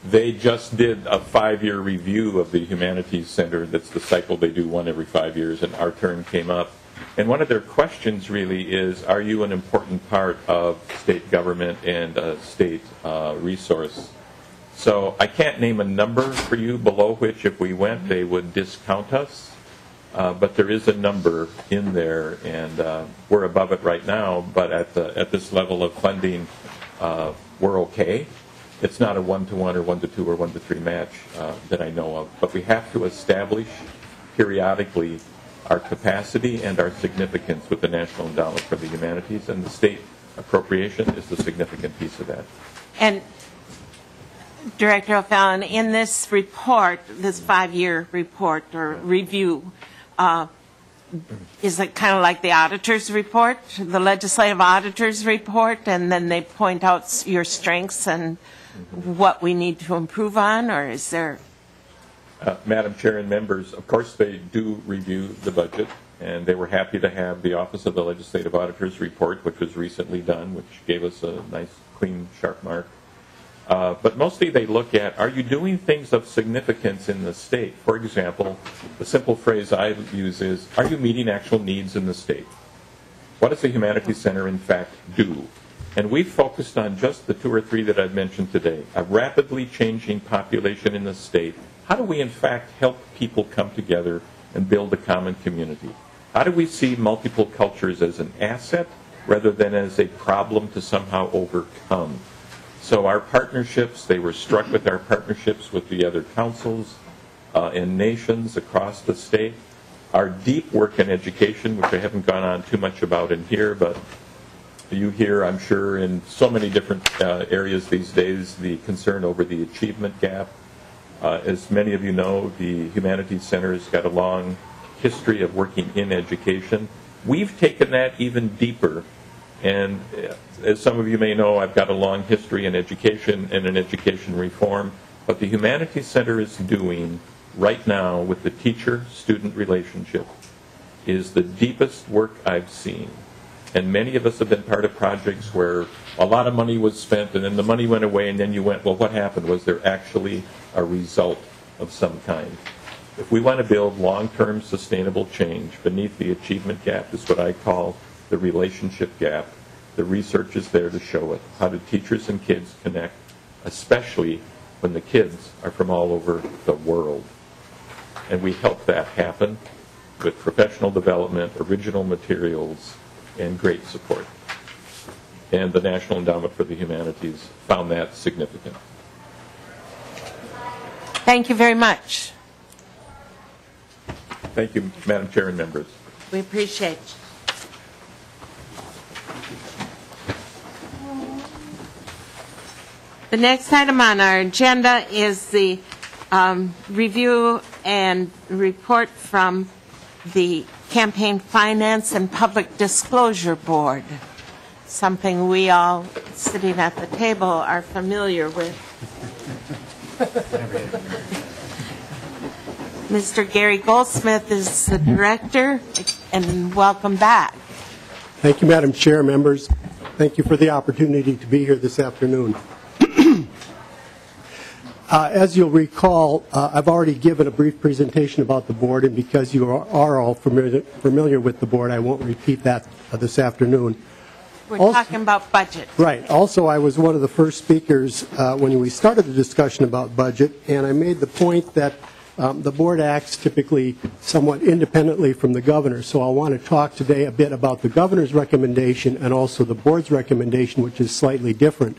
They just did a 5-year review of the Humanities Center. That's the cycle they do, one every 5 years, and our turn came up. And one of their questions really is, are you an important part of state government and a state resource? So I can't name a number for you below which, if we went, they would discount us. But there is a number in there, and we're above it right now. But at this level of funding, we're okay. It's not a 1-to-1 or 1-to-2 or 1-to-3 match that I know of. But we have to establish periodically our capacity and our significance with the National Endowment for the Humanities, and the state appropriation is the significant piece of that. And Director O'Fallon, in this report, this 5-year report or review, is it kind of like the auditor's report, the legislative auditor's report, and then they point out your strengths and what we need to improve on, or is there? Madam Chair and members, of course they do review the budget, and they were happy to have the Office of the Legislative Auditor's report, which was recently done, which gave us a nice, clean, sharp mark. But mostly they look at, are you doing things of significance in the state? For example, the simple phrase I use is, are you meeting actual needs in the state? What does the Humanities Center in fact do? And we've focused on just the 2 or 3 that I've mentioned today. A rapidly changing population in the state. How do we in fact help people come together and build a common community? How do we see multiple cultures as an asset rather than as a problem to somehow overcome? So our partnerships, they were struck with our partnerships with the other councils and nations across the state. Our deep work in education, which I haven't gone on too much about in here, but you hear, I'm sure, in so many different areas these days, the concern over the achievement gap. As many of you know, the Humanities Center has got a long history of working in education. We've taken that even deeper. And as some of you may know, I've got a long history in education and in education reform. What the Humanities Center is doing right now with the teacher-student relationship is the deepest work I've seen. And many of us have been part of projects where a lot of money was spent and then the money went away and then you went, well, what happened? Was there actually a result of some kind? If we want to build long-term sustainable change beneath the achievement gap, is what I call the relationship gap. The research is there to show it. How do teachers and kids connect, especially when the kids are from all over the world? And we help that happen with professional development, original materials, and great support. And the National Endowment for the Humanities found that significant. Thank you very much. Thank you, Madam Chair and members. We appreciate you. The next item on our agenda is the review and report from the Campaign Finance and Public Disclosure Board, something we all sitting at the table are familiar with. Mr. Gary Goldsmith is the director, and welcome back. Thank you, Madam Chair, members. Thank you for the opportunity to be here this afternoon. As you'll recall, I've already given a brief presentation about the board, and because you are all familiar with the board, I won't repeat that this afternoon. We're talking about budget. Right. Also, I was one of the first speakers when we started the discussion about budget, and I made the point that the board acts typically somewhat independently from the governor, so I want to talk today a bit about the governor's recommendation and also the board's recommendation, which is slightly different.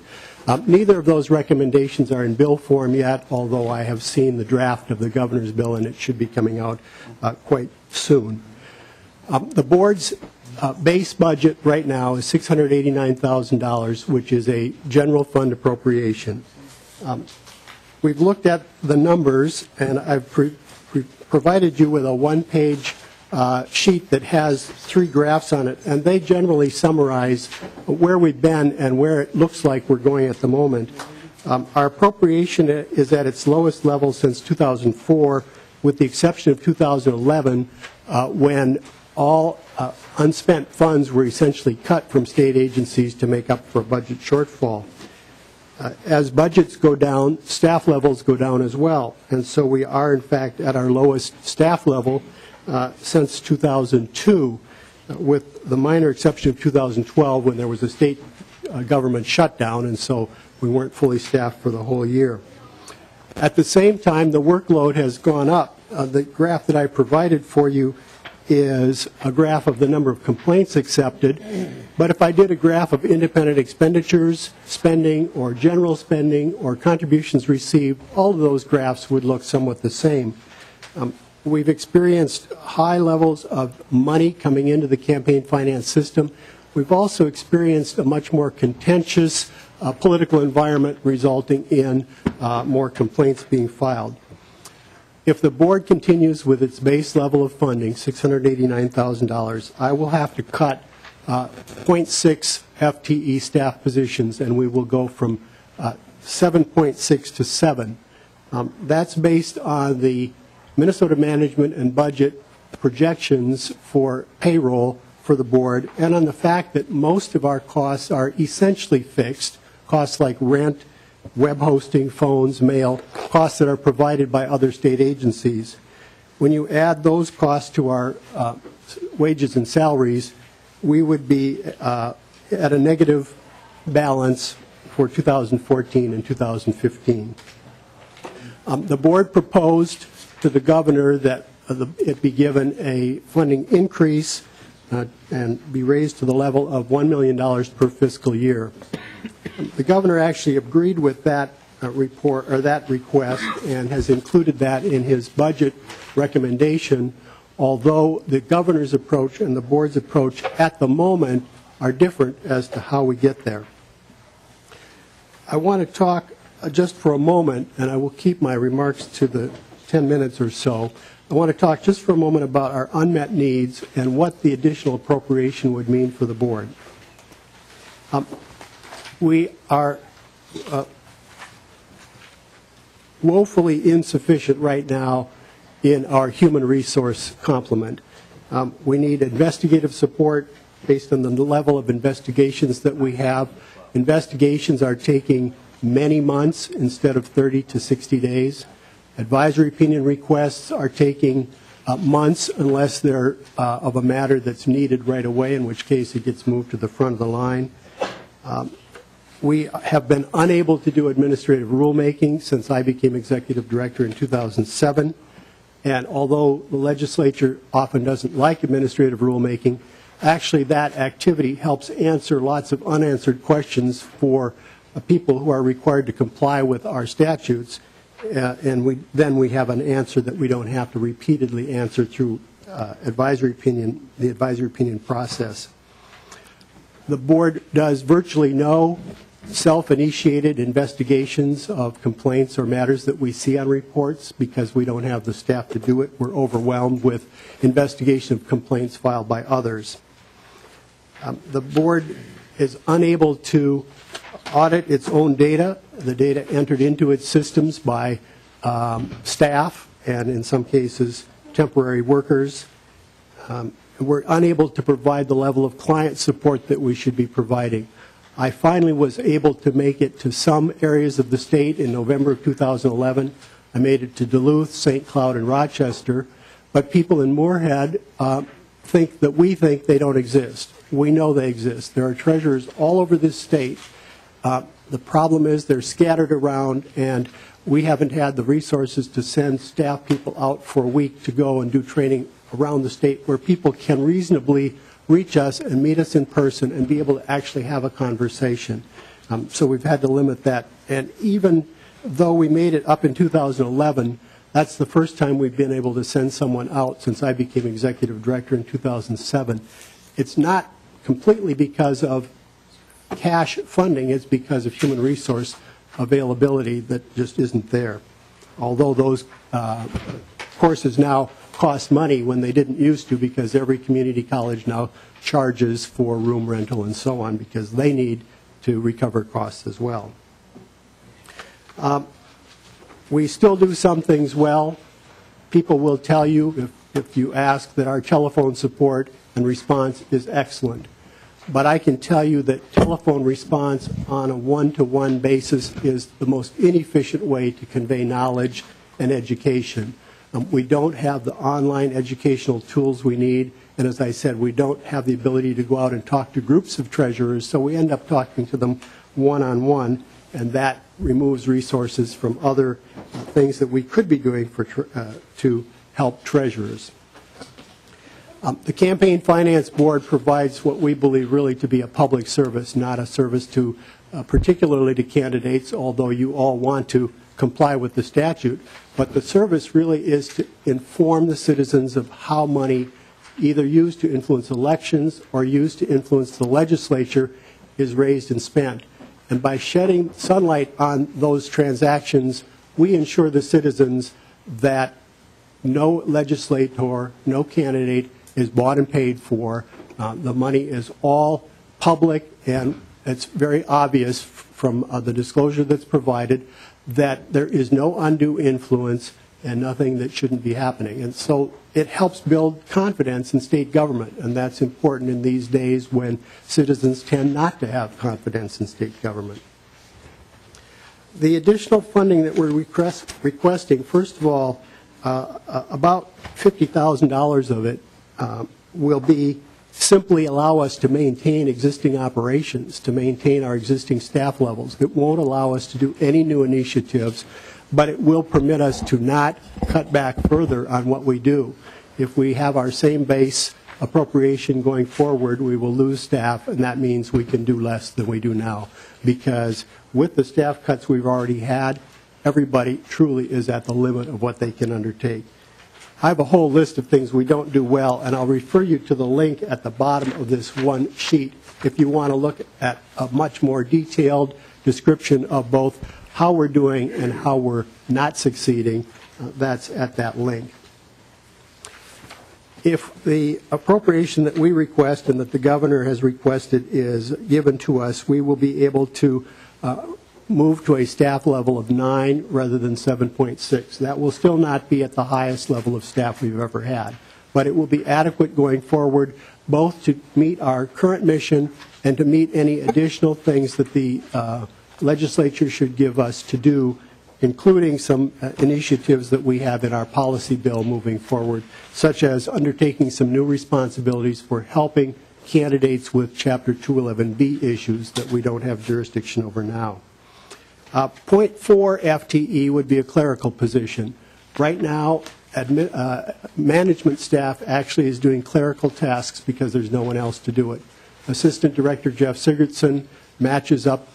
Neither of those recommendations are in bill form yet, although I have seen the draft of the governor's bill, and it should be coming out quite soon. The board's base budget right now is $689,000, which is a general fund appropriation. We've looked at the numbers, and I've provided you with a one-page sheet that has 3 graphs on it, and they generally summarize where we've been and where it looks like we're going at the moment. Our appropriation is at its lowest level since 2004, with the exception of 2011, when all unspent funds were essentially cut from state agencies to make up for a budget shortfall. As budgets go down, staff levels go down as well, and so we are in fact at our lowest staff level since 2002, with the minor exception of 2012 when there was a state government shutdown, and so we weren't fully staffed for the whole year. At the same time, the workload has gone up. The graph that I provided for you is a graph of the number of complaints accepted, but if I did a graph of independent expenditures, spending, or general spending, or contributions received, all of those graphs would look somewhat the same. We've experienced high levels of money coming into the campaign finance system. We've also experienced a much more contentious political environment resulting in more complaints being filed. If the board continues with its base level of funding, $689,000, I will have to cut 0.6 FTE staff positions, and we will go from 7.6 to 7. That's based on the Minnesota Management and Budget projections for payroll for the board, and on the fact that most of our costs are essentially fixed, costs like rent, web hosting, phones, mail, costs that are provided by other state agencies. When you add those costs to our wages and salaries, we would be at a negative balance for 2014 and 2015. The board proposed to the governor that it be given a funding increase and be raised to the level of $1 million per fiscal year. The governor actually agreed with that report or that request and has included that in his budget recommendation, although the governor's approach and the board's approach at the moment are different as to how we get there. I want to talk just for a moment, and I will keep my remarks to the 10 minutes or so. I want to talk just for a moment about our unmet needs and what the additional appropriation would mean for the board. We are woefully insufficient right now in our human resource complement. We need investigative support based on the level of investigations that we have. Investigations are taking many months instead of 30 to 60 days. Advisory opinion requests are taking months unless they're of a matter that's needed right away, in which case it gets moved to the front of the line. We have been unable to do administrative rulemaking since I became executive director in 2007. And although the legislature often doesn't like administrative rulemaking, actually that activity helps answer lots of unanswered questions for people who are required to comply with our statutes. And then we have an answer that we don't have to repeatedly answer through the advisory opinion process. The board does virtually no self-initiated investigations of complaints or matters that we see on reports because we don't have the staff to do it. We're overwhelmed with investigation of complaints filed by others. The board is unable to audit its own data, the data entered into its systems by staff and in some cases temporary workers. We're unable to provide the level of client support that we should be providing. I finally was able to make it to some areas of the state in November of 2011. I made it to Duluth, St. Cloud, and Rochester, but people in Moorhead think that we think they don't exist. We know they exist. There are treasurers all over this state. The problem is they're scattered around, and we haven't had the resources to send staff people out for a week to go and do training around the state where people can reasonably reach us and meet us in person and be able to actually have a conversation. So we've had to limit that. And even though we made it up in 2011, that's the first time we've been able to send someone out since I became executive director in 2007. It's not completely because of cash funding, it's because of human resource availability that just isn't there. Although those courses now cost money when they didn't used to, because every community college now charges for room rental and so on because they need to recover costs as well. We still do some things well. People will tell you, if you ask, that our telephone support and response is excellent. But I can tell you that telephone response on a one-to-one basis is the most inefficient way to convey knowledge and education. We don't have the online educational tools we need, and as I said, we don't have the ability to go out and talk to groups of treasurers, so we end up talking to them one-on-one, and that removes resources from other things that we could be doing to help treasurers. The Campaign Finance Board provides what we believe really to be a public service, not a service to particularly to candidates, although you all want to comply with the statute, but the service really is to inform the citizens of how money either used to influence elections or used to influence the legislature is raised and spent. And by shedding sunlight on those transactions, we ensure the citizens that no legislator, no candidate is bought and paid for. The money is all public, and it's very obvious from the disclosure that's provided that there is no undue influence and nothing that shouldn't be happening. And so it helps build confidence in state government, and that's important in these days when citizens tend not to have confidence in state government. The additional funding that we're requesting, first of all, about $50,000 of it will be simply allow us to maintain existing operations, to maintain our existing staff levels. It won't allow us to do any new initiatives, but it will permit us to not cut back further on what we do. If we have our same base appropriation going forward, we will lose staff, and that means we can do less than we do now. Because with the staff cuts we've already had, everybody truly is at the limit of what they can undertake. I have a whole list of things we don't do well, and I'll refer you to the link at the bottom of this one sheet if you want to look at a much more detailed description of both how we're doing and how we're not succeeding. That's at that link. If the appropriation that we request and that the governor has requested is given to us, we will be able to move to a staff level of 9 rather than 7.6. That will still not be at the highest level of staff we've ever had, but it will be adequate going forward, both to meet our current mission and to meet any additional things that the legislature should give us to do, including some initiatives that we have in our policy bill moving forward, such as undertaking some new responsibilities for helping candidates with Chapter 211B issues that we don't have jurisdiction over now. 0.4 FTE would be a clerical position. Right now, management staff actually is doing clerical tasks because there's no one else to do it. Assistant Director Jeff Sigurdsson matches up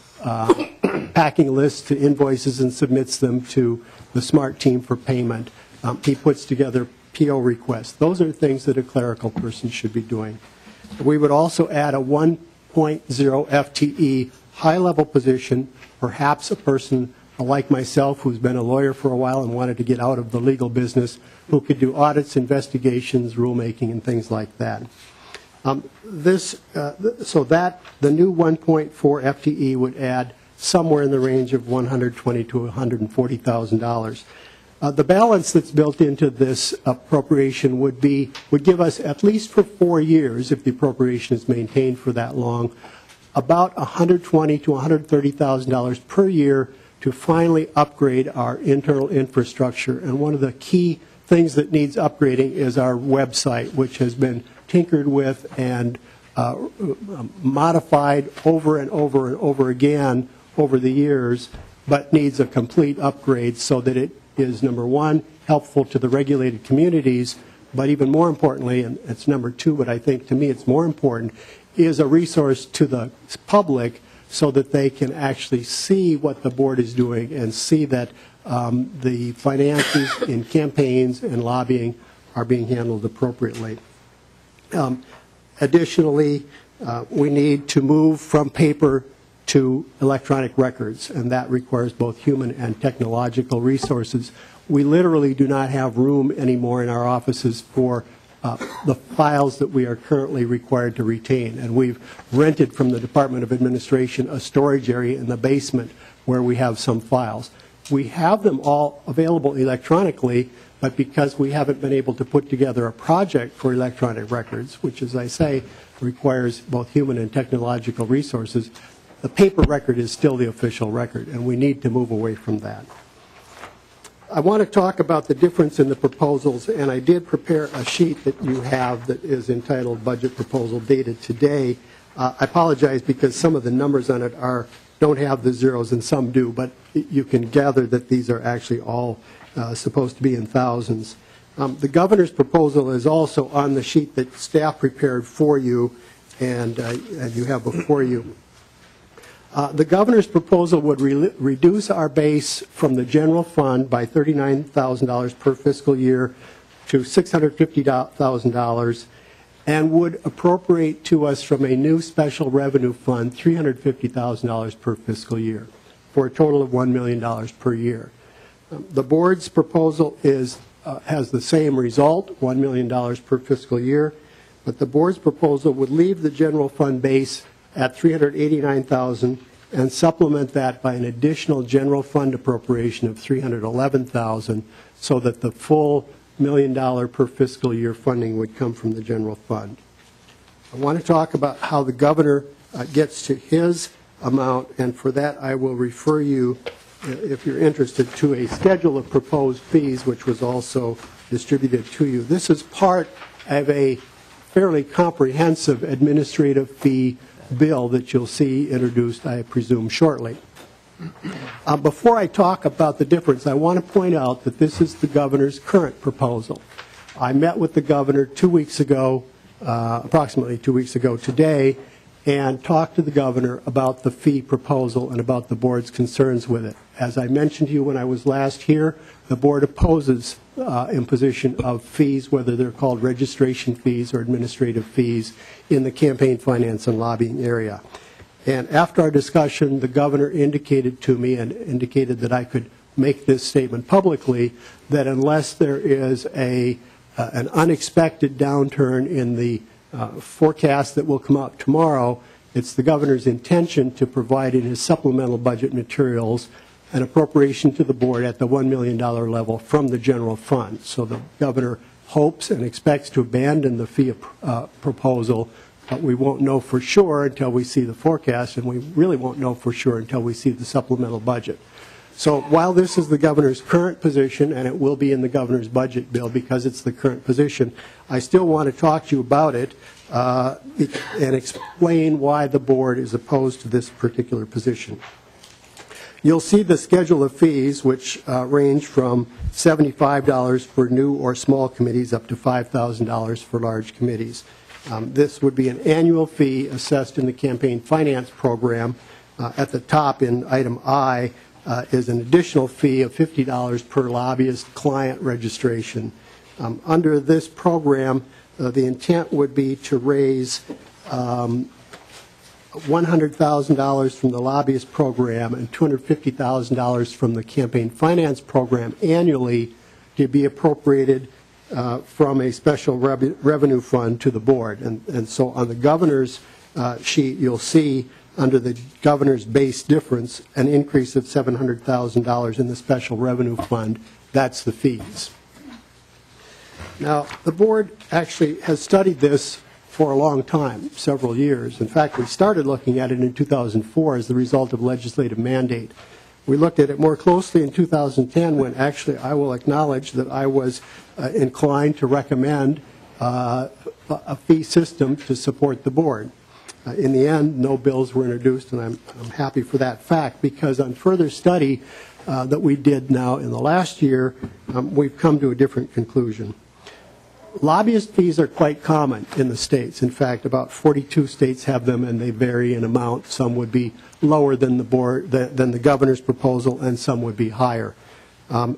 packing lists to invoices and submits them to the SMART team for payment. He puts together PO requests. Those are things that a clerical person should be doing. We would also add a 1.0 FTE high-level position, perhaps a person like myself who's been a lawyer for a while and wanted to get out of the legal business, who could do audits, investigations, rulemaking, and things like that. So that the new 1.4 FTE would add somewhere in the range of $120,000 to $140,000. The balance that's built into this appropriation would give us, at least for 4 years, if the appropriation is maintained for that long, about $120,000 to $130,000 per year to finally upgrade our internal infrastructure. And one of the key things that needs upgrading is our website, which has been tinkered with and modified over and over and over again over the years, but needs a complete upgrade so that it is, number one, helpful to the regulated communities, but even more importantly, and it's number two, but I think to me it's more important, is a resource to the public so that they can actually see what the board is doing and see that the finances in campaigns and lobbying are being handled appropriately. Additionally, we need to move from paper to electronic records, and that requires both human and technological resources. We literally do not have room anymore in our offices for the files that we are currently required to retain, and we've rented from the Department of Administration a storage area in the basement where we have some files. We have them all available electronically, but because we haven't been able to put together a project for electronic records, which, as I say, requires both human and technological resources, the paper record is still the official record, and we need to move away from that. I want to talk about the difference in the proposals, and I did prepare a sheet that you have that is entitled Budget Proposal dated today. I apologize because some of the numbers on it don't have the zeros and some do, but you can gather that these are actually all supposed to be in thousands. The governor's proposal is also on the sheet that staff prepared for you and you have before you. The governor's proposal would reduce our base from the general fund by $39,000 per fiscal year to $650,000 and would appropriate to us from a new special revenue fund $350,000 per fiscal year for a total of $1 million per year. The board's proposal has the same result, $1 million per fiscal year, but the board's proposal would leave the general fund base at $389,000 and supplement that by an additional general fund appropriation of $311,000 so that the full $1 million per fiscal year funding would come from the general fund. I want to talk about how the governor gets to his amount, and for that I will refer you, if you're interested, to a schedule of proposed fees which was also distributed to you. This is part of a fairly comprehensive administrative fee bill that you'll see introduced, I presume, shortly. Before I talk about the difference, I want to point out that this is the governor's current proposal. I met with the governor 2 weeks ago, approximately 2 weeks ago today, and talked to the governor about the fee proposal and about the board's concerns with it. As I mentioned to you when I was last here, the board opposes imposition of fees, whether they're called registration fees or administrative fees, in the campaign finance and lobbying area. And after our discussion, the governor indicated to me and indicated that I could make this statement publicly, that unless there is an unexpected downturn in the forecast that will come out tomorrow, it's the governor's intention to provide in his supplemental budget materials an appropriation to the board at the $1 million level from the general fund. So the governor hopes and expects to abandon the fee proposal, but we won't know for sure until we see the forecast, and we really won't know for sure until we see the supplemental budget. So while this is the governor's current position, and it will be in the governor's budget bill because it's the current position, I still want to talk to you about it and explain why the board is opposed to this particular position. You'll see the schedule of fees, which range from $75 for new or small committees up to $5,000 for large committees. This would be an annual fee assessed in the campaign finance program. At the top in item I is an additional fee of $50 per lobbyist client registration. Under this program, the intent would be to raise $100,000 from the lobbyist program and $250,000 from the campaign finance program annually to be appropriated from a special revenue fund to the board. And so on the governor's sheet, you'll see under the governor's base difference an increase of $700,000 in the special revenue fund. That's the fees. Now, the board actually has studied this for a long time, several years. In fact, we started looking at it in 2004 as the result of legislative mandate. We looked at it more closely in 2010 when actually I will acknowledge that I was inclined to recommend a fee system to support the board. In the end, no bills were introduced, and I'm happy for that fact, because on further study that we did now in the last year, we've come to a different conclusion. Lobbyist fees are quite common in the states. In fact, about 42 states have them, and they vary in amount. Some would be lower than the governor's proposal, and some would be higher. On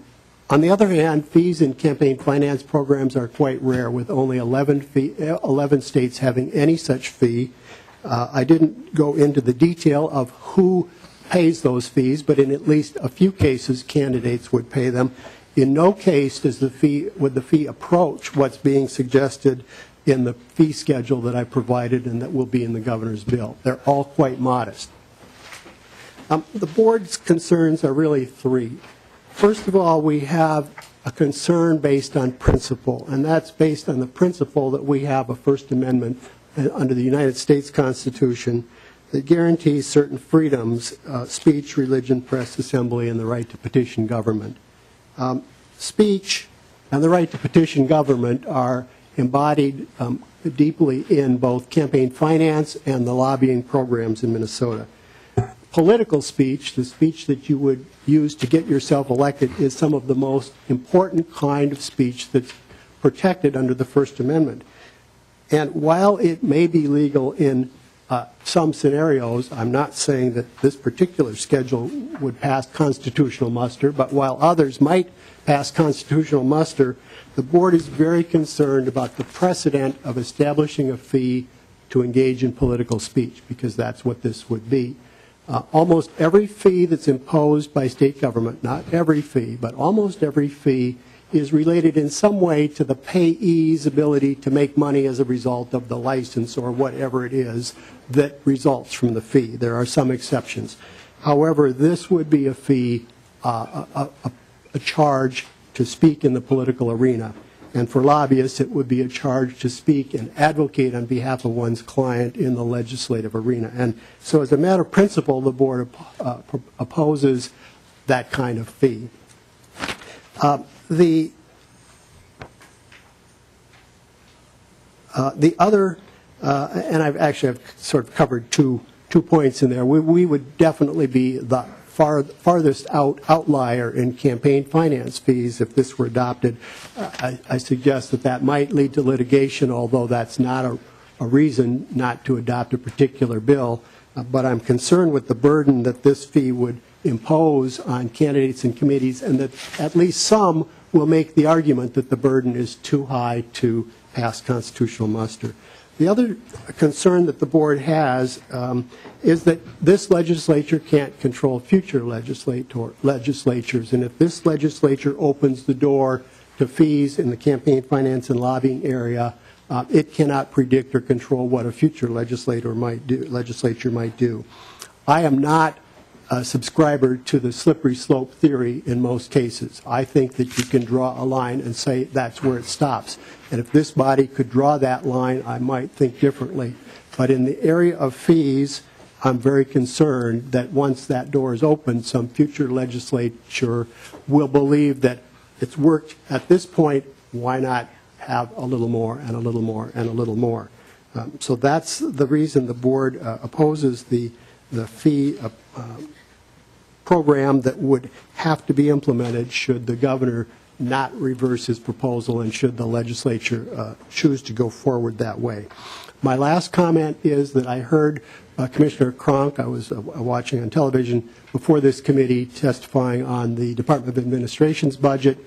the other hand, fees in campaign finance programs are quite rare, with only 11 states having any such fee. I didn't go into the detail of who pays those fees, but in at least a few cases, candidates would pay them. In no case would the fee approach what's being suggested in the fee schedule that I provided and that will be in the governor's bill. They're all quite modest. The board's concerns are really three. First of all, we have a concern based on principle, and that's based on the principle that we have a First Amendment under the United States Constitution that guarantees certain freedoms, speech, religion, press, assembly, and the right to petition government. Speech and the right to petition government are embodied deeply in both campaign finance and the lobbying programs in Minnesota. Political speech, the speech that you would use to get yourself elected, is some of the most important kind of speech that's protected under the First Amendment. And while it may be legal in some scenarios, I'm not saying that this particular schedule would pass constitutional muster, but while others might pass constitutional muster, the board is very concerned about the precedent of establishing a fee to engage in political speech, because that's what this would be. Almost every fee that's imposed by state government, not every fee, but almost every fee is related in some way to the payee's ability to make money as a result of the license or whatever it is that results from the fee. There are some exceptions. However, this would be a fee, a charge to speak in the political arena. And for lobbyists, it would be a charge to speak and advocate on behalf of one's client in the legislative arena. And so as a matter of principle, the board opposes that kind of fee. The other, and I've sort of covered two points in there. We would definitely be the farthest outlier in campaign finance fees if this were adopted. I suggest that might lead to litigation, although that's not a reason not to adopt a particular bill. But I'm concerned with the burden that this fee would impose on candidates and committees, and that at least some will make the argument that the burden is too high to pass constitutional muster. The other concern that the board has is that this legislature can't control future legislatures, and if this legislature opens the door to fees in the campaign finance and lobbying area, it cannot predict or control what a future legislature might do. I am not a subscriber to the slippery slope theory in most cases. I think that you can draw a line and say that's where it stops. And if this body could draw that line, I might think differently. But in the area of fees, I'm very concerned that once that door is open, some future legislature will believe that it's worked at this point, why not have a little more and a little more and a little more. So that's the reason the board opposes the fee program that would have to be implemented should the governor not reverse his proposal and should the legislature choose to go forward that way. My last comment is that I heard Commissioner Cronk, I was watching on television before this committee, testifying on the Department of Administration's budget.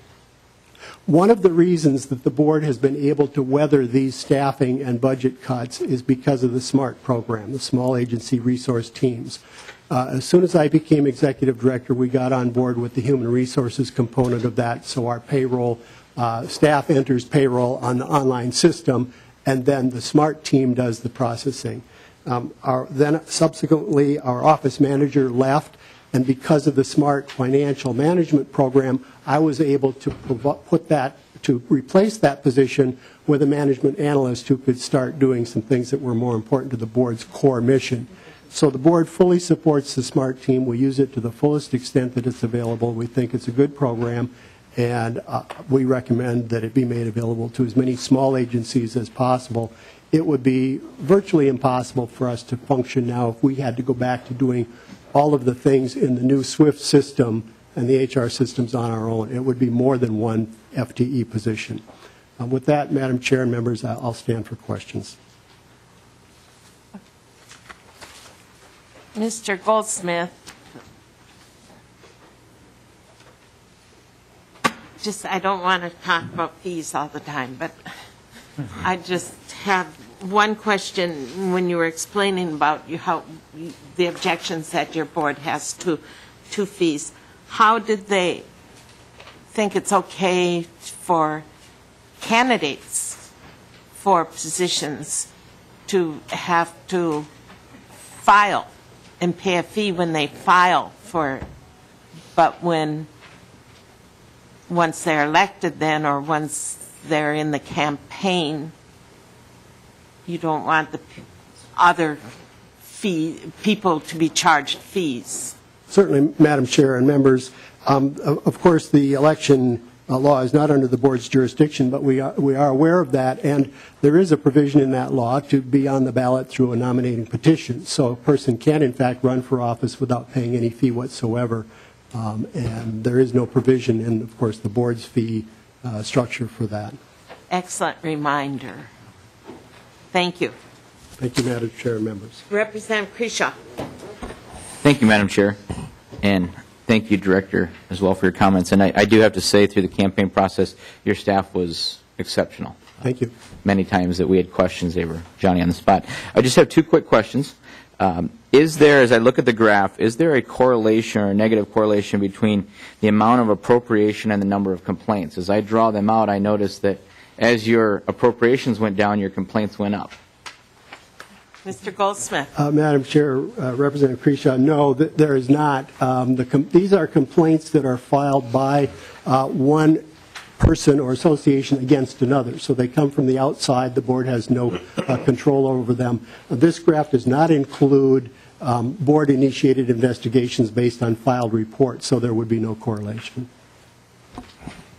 One of the reasons that the board has been able to weather these staffing and budget cuts is because of the SMART program, the Small Agency Resource Teams. As soon as I became executive director, we got on board with the human resources component of that, so our payroll, staff enters payroll on the online system, and then the SMART team does the processing. Then subsequently, our office manager left, and because of the SMART financial management program, I was able to replace that position with a management analyst who could start doing some things that were more important to the board's core mission. So the board fully supports the SMART team. We use it to the fullest extent that it's available. We think it's a good program, and we recommend that it be made available to as many small agencies as possible. It would be virtually impossible for us to function now if we had to go back to doing all of the things in the new SWIFT system and the HR systems on our own. It would be more than one FTE position. With that, Madam Chair and members, I'll stand for questions. Mr. Goldsmith, I don't want to talk about fees all the time, but I just have one question when you were explaining about how the objections that your board has to fees. How did they think it's okay for candidates for positions to have to file and pay a fee when they file for, but once they're elected then, or once they're in the campaign, you don't want the other people to be charged fees? Certainly, Madam Chair and members. Of course, the election law is not under the board's jurisdiction, but we are aware of that, and there is a provision in that law to be on the ballot through a nominating petition. So a person can, in fact, run for office without paying any fee whatsoever, and there is no provision in, of course, the board's fee structure for that. Excellent reminder. Thank you. Thank you, Madam Chair and members. Representative Kreshaw. Thank you, Madam Chair, and thank you, Director, as well for your comments. And I do have to say, through the campaign process, your staff was exceptional. Thank you. Many times that we had questions, they were Johnny on the spot. I just have two quick questions. Is there, as I look at the graph, is there a correlation or a negative correlation between the amount of appropriation and the number of complaints? As I draw them out, I notice that as your appropriations went down, your complaints went up. Mr. Goldsmith. Madam Chair, Representative Kreshaw, no, there is not. These are complaints that are filed by one person or association against another. So they come from the outside. The board has no control over them. This graph does not include board-initiated investigations based on filed reports, so there would be no correlation.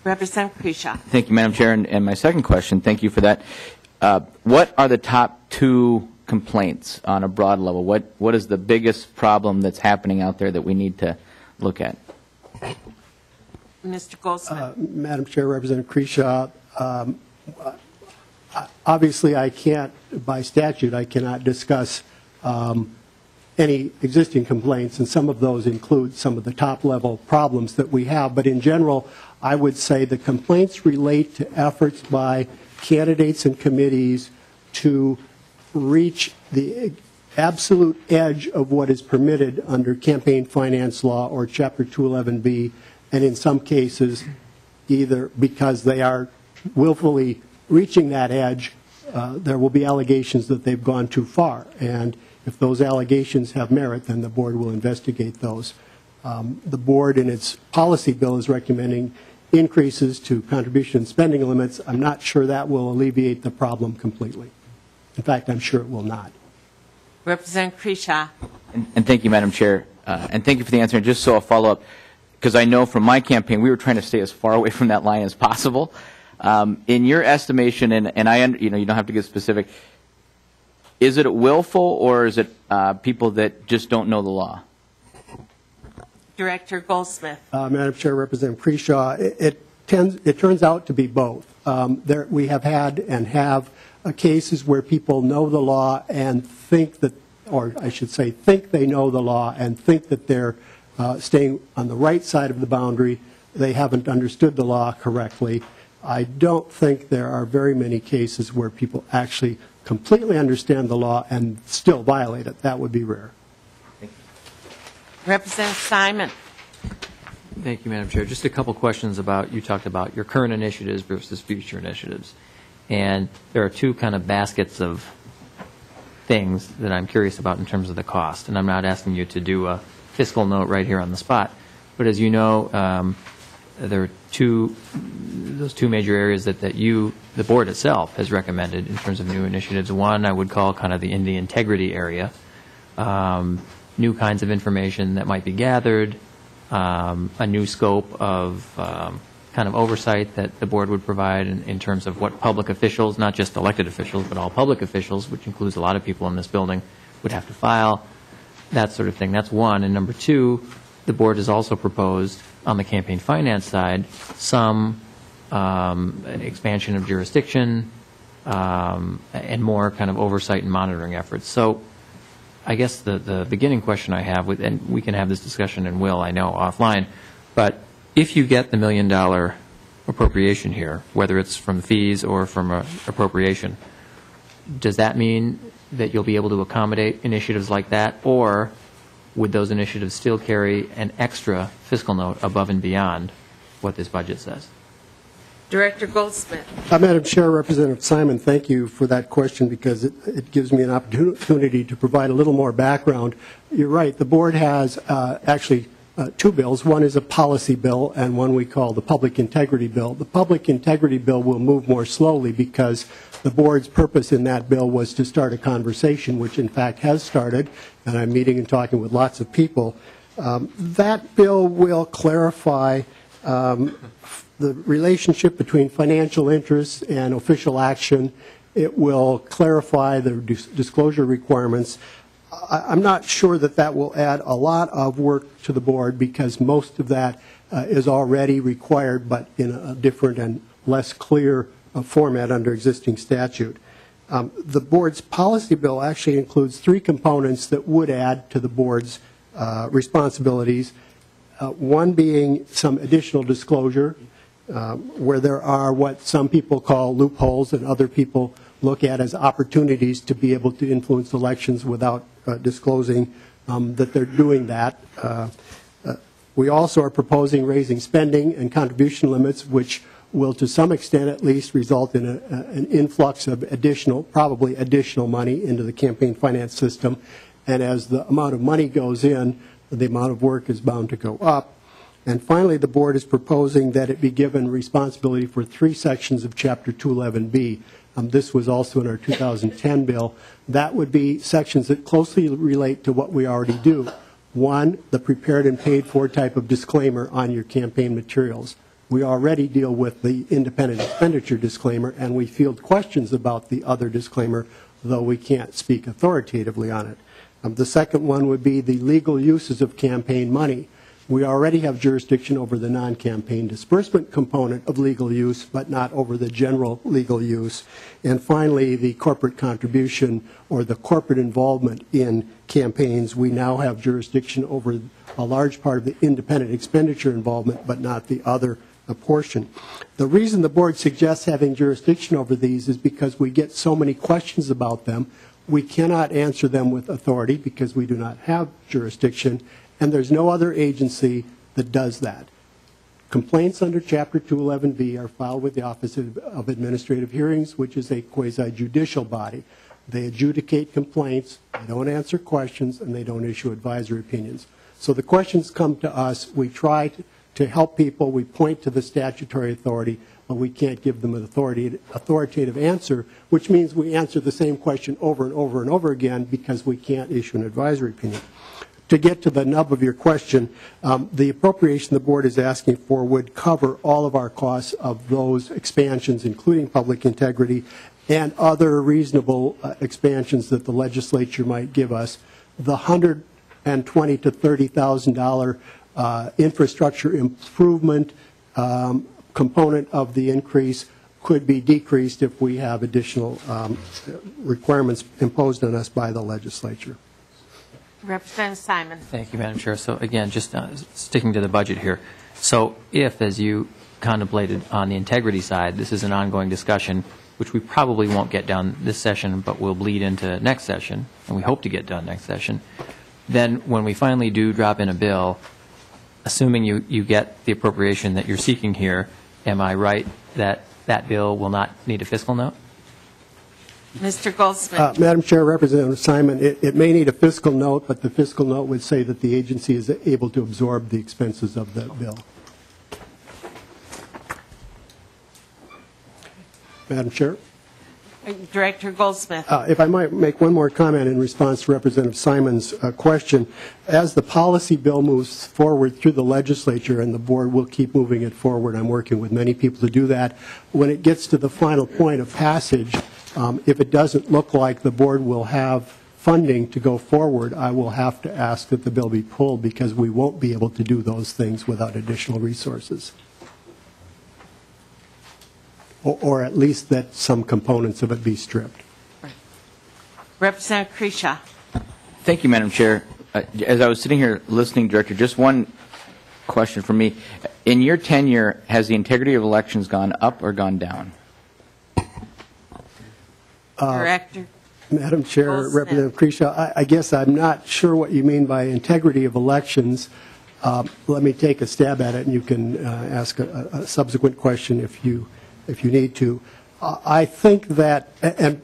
Representative Kreshaw. Thank you, Madam Chair. And my second question, thank you for that. What are the top two complaints on a broad level? What is the biggest problem that's happening out there that we need to look at? Mr. Goldsmith. Madam Chair, Representative Kreshaw, obviously I can't, by statute, I cannot discuss any existing complaints, and some of those include some of the top-level problems that we have. But in general, I would say the complaints relate to efforts by candidates and committees to reach the absolute edge of what is permitted under campaign finance law or Chapter 211B, and in some cases, either because they are willfully reaching that edge, there will be allegations that they've gone too far. And if those allegations have merit, then the board will investigate those. The board, in its policy bill, is recommending increases to contribution and spending limits. I'm not sure that will alleviate the problem completely. In fact, I'm sure it will not. Representative Kreshaw. And thank you, Madam Chair. And thank you for the answer. And just so I'll follow up, because I know from my campaign we were trying to stay as far away from that line as possible. In your estimation, and you don't have to get specific, is it willful or is it people that just don't know the law? Director Goldsmith. Madam Chair, Representative Kreshaw, it turns out to be both. We have had and have cases where people know the law and think that, or I should say, think they know the law and think that they're staying on the right side of the boundary. They haven't understood the law correctly. I don't think there are very many cases where people actually completely understand the law and still violate it. That would be rare. Representative Simon. Thank you, Madam Chair. Just a couple questions about, you talked about your current initiatives versus future initiatives. And there are two kind of baskets of things that I'm curious about in terms of the cost. And I'm not asking you to do a fiscal note right here on the spot. But as you know, there are those two major areas that the board itself has recommended in terms of new initiatives. One I would call kind of in the integrity area, new kinds of information that might be gathered, a new scope of kind of oversight that the board would provide in terms of what public officials, not just elected officials, but all public officials, which includes a lot of people in this building, would have to file, that sort of thing. That's one. And number two, the board has also proposed on the campaign finance side some expansion of jurisdiction and more kind of oversight and monitoring efforts. So I guess the beginning question I have, and we can have this discussion and will, I know, offline, but if you get the $1 million appropriation here, whether it's from fees or from appropriation, does that mean that you'll be able to accommodate initiatives like that, or would those initiatives still carry an extra fiscal note above and beyond what this budget says? Director Goldsmith. Madam Chair, Representative Simon, thank you for that question because it gives me an opportunity to provide a little more background. You're right. The board has actually two bills. One is a policy bill and one we call the Public Integrity Bill. The Public Integrity Bill will move more slowly because the board's purpose in that bill was to start a conversation, which in fact has started, and I'm meeting and talking with lots of people. That bill will clarify the relationship between financial interests and official action. It will clarify the disclosure requirements. I'm not sure that that will add a lot of work to the board because most of that is already required, but in a different and less clear format under existing statute. The board's policy bill actually includes 3 components that would add to the board's responsibilities, one being some additional disclosure, where there are what some people call loopholes and other people look at as opportunities to be able to influence elections without disclosing that they're doing that. We also are proposing raising spending and contribution limits, which will to some extent at least result in an influx of probably additional money into the campaign finance system. And as the amount of money goes in, the amount of work is bound to go up. And finally, the board is proposing that it be given responsibility for 3 sections of Chapter 211B. This was also in our 2010 bill. That would be sections that closely relate to what we already do. One, the prepared and paid for type of disclaimer on your campaign materials. We already deal with the independent expenditure disclaimer, and we field questions about the other disclaimer, though we can't speak authoritatively on it. The second one would be the legal uses of campaign money. We already have jurisdiction over the non-campaign disbursement component of legal use, but not over the general legal use. And finally, the corporate contribution or the corporate involvement in campaigns. We now have jurisdiction over a large part of the independent expenditure involvement, but not the other portion. The reason the board suggests having jurisdiction over these is because we get so many questions about them. We cannot answer them with authority because we do not have jurisdiction, and there's no other agency that does that. Complaints under Chapter 211B are filed with the Office of Administrative Hearings, which is a quasi-judicial body. They adjudicate complaints, they don't answer questions, and they don't issue advisory opinions. So the questions come to us. We try to help people. We point to the statutory authority, but we can't give them an authoritative answer, which means we answer the same question over and over and over again because we can't issue an advisory opinion. To get to the nub of your question, the appropriation the board is asking for would cover all of our costs of those expansions, including public integrity and other reasonable expansions that the legislature might give us. The $120,000 to $30,000 infrastructure improvement component of the increase could be decreased if we have additional requirements imposed on us by the legislature. Representative Simon. Thank you, Madam Chair. So again, just sticking to the budget here. So if, as you contemplated on the integrity side, this is an ongoing discussion, which we probably won't get done this session, but will bleed into next session, and we hope to get done next session, then when we finally do drop in a bill, assuming you get the appropriation that you're seeking here, am I right that that bill will not need a fiscal note? Mr. Goldsmith. Madam Chair, Representative Simon, it may need a fiscal note, but the fiscal note would say that the agency is able to absorb the expenses of the bill. Madam Chair? Director Goldsmith. If I might make one more comment in response to Representative Simon's question. As the policy bill moves forward through the legislature, and the board will keep moving it forward, I'm working with many people to do that, when it gets to the final point of passage, if it doesn't look like the board will have funding to go forward, I will have to ask that the bill be pulled because we won't be able to do those things without additional resources. Or at least that some components of it be stripped. Representative Kresha. Thank you, Madam Chair. As I was sitting here listening, Director, just one question for me. In your tenure, has the integrity of elections gone up or gone down? Director. Madam Chair, Representative Kresha, I guess I'm not sure what you mean by integrity of elections. Let me take a stab at it, and you can ask a subsequent question if you need to. I think that, and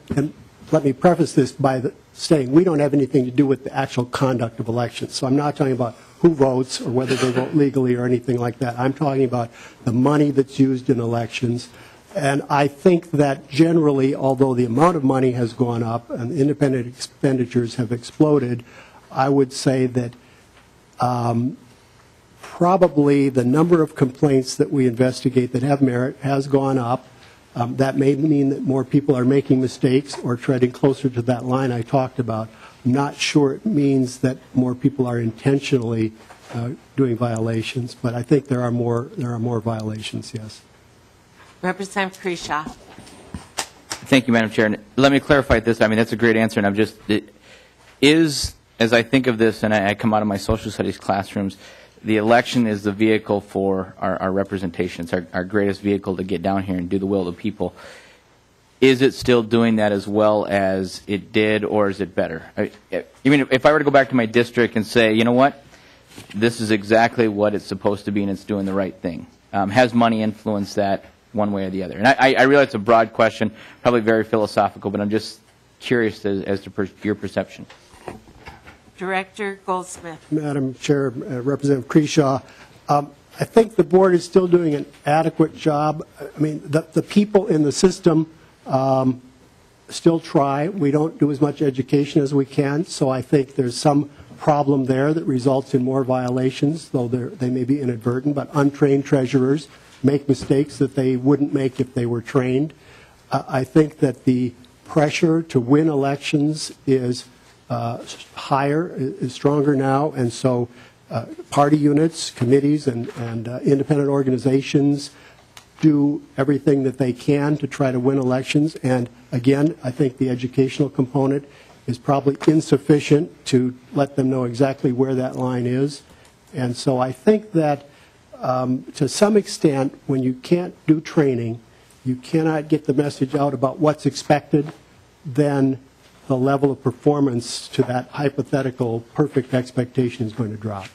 let me preface this by saying we don't have anything to do with the actual conduct of elections. So I'm not talking about who votes or whether they vote legally or anything like that. I'm talking about the money that's used in elections. And I think that generally, although the amount of money has gone up and independent expenditures have exploded, I would say that probably the number of complaints that we investigate that have merit has gone up. That may mean that more people are making mistakes or treading closer to that line I talked about. I'm not sure it means that more people are intentionally doing violations, but I think there are more violations, yes. Representative Kresha. Thank you, Madam Chair. And let me clarify this. I mean, that's a great answer, and I'm just, as I think of this, and I come out of my social studies classrooms, the election is the vehicle for our representation. It's our greatest vehicle to get down here and do the will of the people. Is it still doing that as well as it did, or is it better? Even if I were to go back to my district and say, you know what, this is exactly what it's supposed to be and it's doing the right thing. Has money influenced that one way or the other? And I realize it's a broad question, probably very philosophical, but I'm just curious as to your perception. Director Goldsmith. Madam Chair, Representative Creshaw, I think the board is still doing an adequate job. I mean, the people in the system still try. We don't do as much education as we can, so I think there's some problem there that results in more violations, though they may be inadvertent, but untrained treasurers make mistakes that they wouldn't make if they were trained. I think that the pressure to win elections is higher, is stronger now, and so party units, committees, and independent organizations do everything that they can to try to win elections. And again, I think the educational component is probably insufficient to let them know exactly where that line is. And so I think that to some extent, when you can't do training, you cannot get the message out about what's expected, then the level of performance to that hypothetical perfect expectation is going to drop.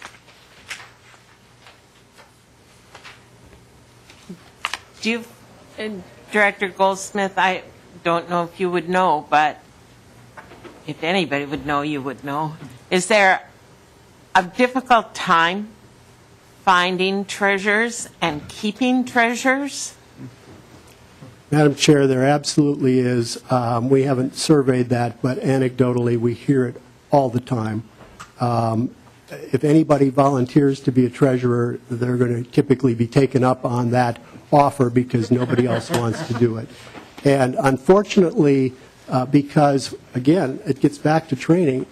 Do you, Director Goldsmith, I don't know if you would know, but if anybody would know, you would know. Is there a difficult time finding treasures and keeping treasures? Madam Chair, there absolutely is. We haven't surveyed that, but anecdotally we hear it all the time. If anybody volunteers to be a treasurer, they're going to typically be taken up on that offer because nobody else wants to do it. And unfortunately, because, again, it gets back to training,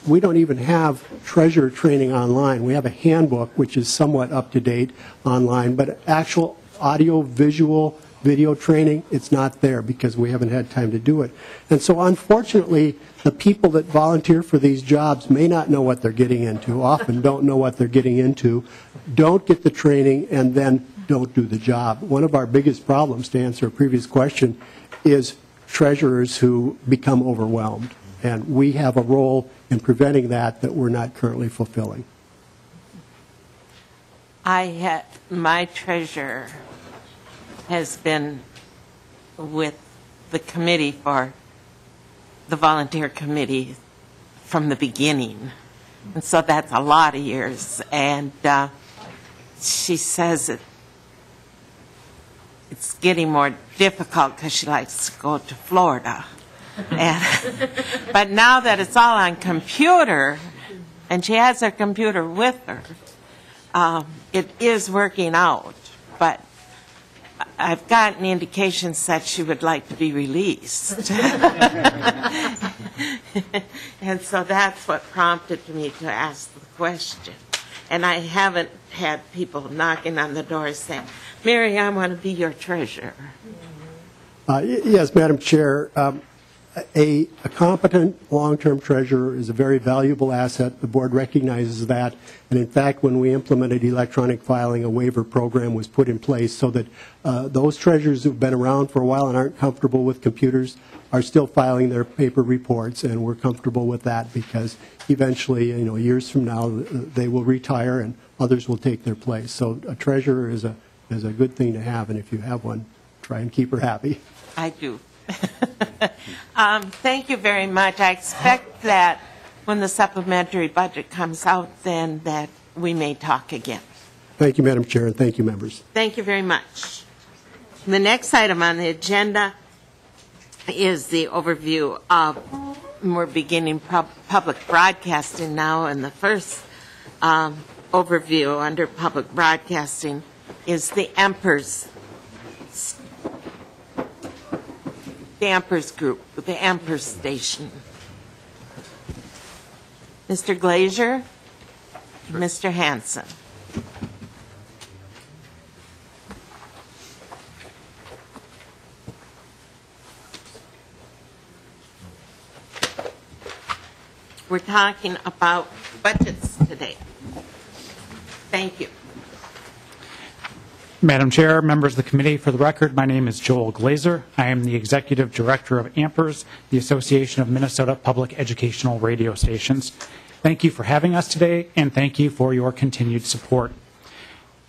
we don't even have treasurer training online. We have a handbook, which is somewhat up-to-date online, but actual audio-visual video training, it's not there because we haven't had time to do it. And so unfortunately, the people that volunteer for these jobs may not know what they're getting into, often don't know what they're getting into, don't get the training, and then don't do the job. One of our biggest problems, to answer a previous question, is treasurers who become overwhelmed. And we have a role in preventing that we're not currently fulfilling. My treasurer has been with the committee for the volunteer committee from the beginning. And so that's a lot of years. And she says it's getting more difficult because she likes to go to Florida. But now that it's all on computer, and she has her computer with her, it is working out. But I've gotten indications that she would like to be released. And so that's what prompted me to ask the question. And I haven't had people knocking on the door saying, Mary, I want to be your treasurer. Yes, Madam Chair. A competent long-term treasurer is a very valuable asset. The board recognizes that. And in fact, when we implemented electronic filing, a waiver program was put in place so that those treasurers who've been around for a while and aren't comfortable with computers are still filing their paper reports, and we're comfortable with that because eventually, years from now, they will retire and others will take their place. So a treasurer is a good thing to have, and if you have one, try and keep her happy. I do. Thank you very much. I expect that when the supplementary budget comes out, then that we may talk again. Thank you, Madam Chair, and thank you, members. Thank you very much. The next item on the agenda is the overview of, we're beginning public broadcasting now, and the first overview under public broadcasting is the Emperor's Group, the Emperor Station. Mr. Glazier, Mr. Hanson. We're talking about budgets today. Thank you. Madam Chair, members of the committee, for the record, my name is Joel Glazer. I am the Executive Director of AMPERS, the Association of Minnesota Public Educational Radio Stations. Thank you for having us today, and thank you for your continued support.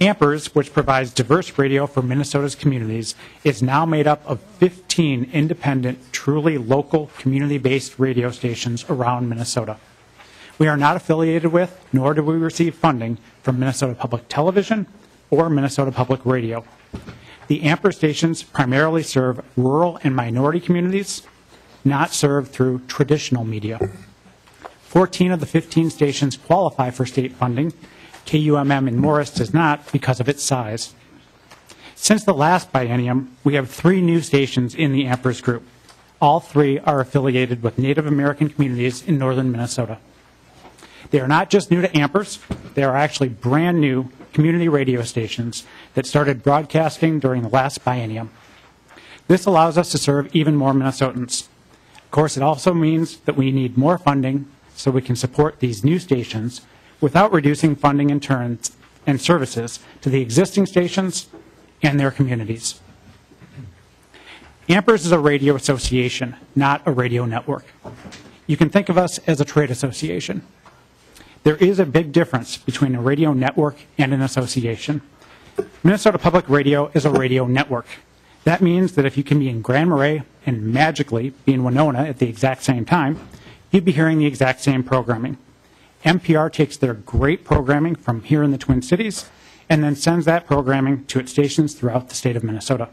AMPERS, which provides diverse radio for Minnesota's communities, is now made up of 15 independent, truly local, community-based radio stations around Minnesota. We are not affiliated with, nor do we receive funding from Minnesota Public Television or Minnesota Public Radio. The AMPERS stations primarily serve rural and minority communities, not served through traditional media. 14 of the 15 stations qualify for state funding. KUMM in Morris does not because of its size. Since the last biennium, we have 3 new stations in the AMPERS group. All 3 are affiliated with Native American communities in northern Minnesota. They are not just new to AMPERS, they are actually brand new community radio stations that started broadcasting during the last biennium. This allows us to serve even more Minnesotans. Of course, it also means that we need more funding so we can support these new stations without reducing funding in turns and services to the existing stations and their communities. AMPERS is a radio association, not a radio network. You can think of us as a trade association. There is a big difference between a radio network and an association. Minnesota Public Radio is a radio network. That means that if you can be in Grand Marais and magically be in Winona at the exact same time, you'd be hearing the exact same programming. NPR takes their great programming from here in the Twin Cities and then sends that programming to its stations throughout the state of Minnesota.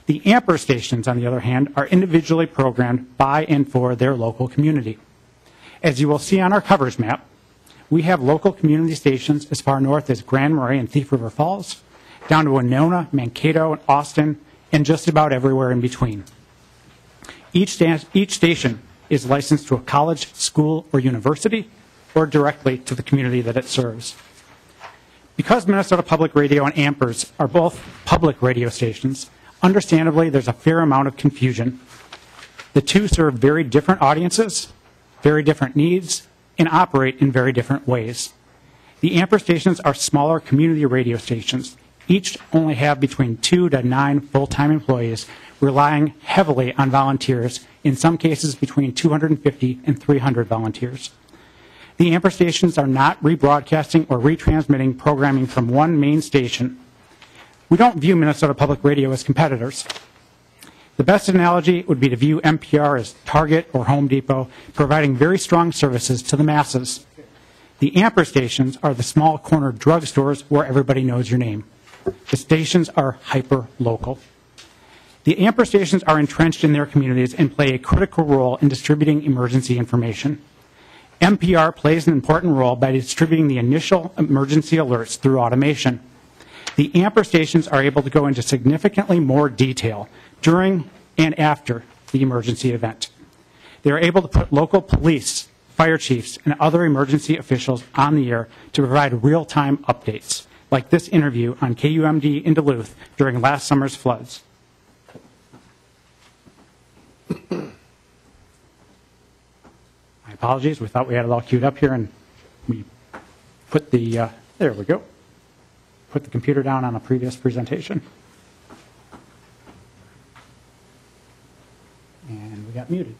The AMPERS stations, on the other hand, are individually programmed by and for their local community. As you will see on our covers map, we have local community stations as far north as Grand Marais and Thief River Falls, down to Winona, Mankato, and Austin, and just about everywhere in between. Each station is licensed to a college, school, or university, or directly to the community that it serves. Because Minnesota Public Radio and AMPERS are both public radio stations, understandably there's a fair amount of confusion. The two serve very different audiences, very different needs, and operate in very different ways. The AMPERS stations are smaller community radio stations. Each only have between 2 to 9 full-time employees, relying heavily on volunteers, in some cases between 250 and 300 volunteers. The AMPERS stations are not rebroadcasting or retransmitting programming from one main station. We don't view Minnesota Public Radio as competitors. The best analogy would be to view NPR as Target or Home Depot, providing very strong services to the masses. The AMPERS stations are the small corner drugstores where everybody knows your name. The stations are hyper-local. The AMPERS stations are entrenched in their communities and play a critical role in distributing emergency information. NPR plays an important role by distributing the initial emergency alerts through automation. The AMPERS stations are able to go into significantly more detail during and after the emergency event. They are able to put local police, fire chiefs, and other emergency officials on the air to provide real-time updates, like this interview on KUMD in Duluth during last summer's floods. My apologies, we thought we had it all queued up here, and we put the, there we go, put the computer down on a previous presentation. And we got muted.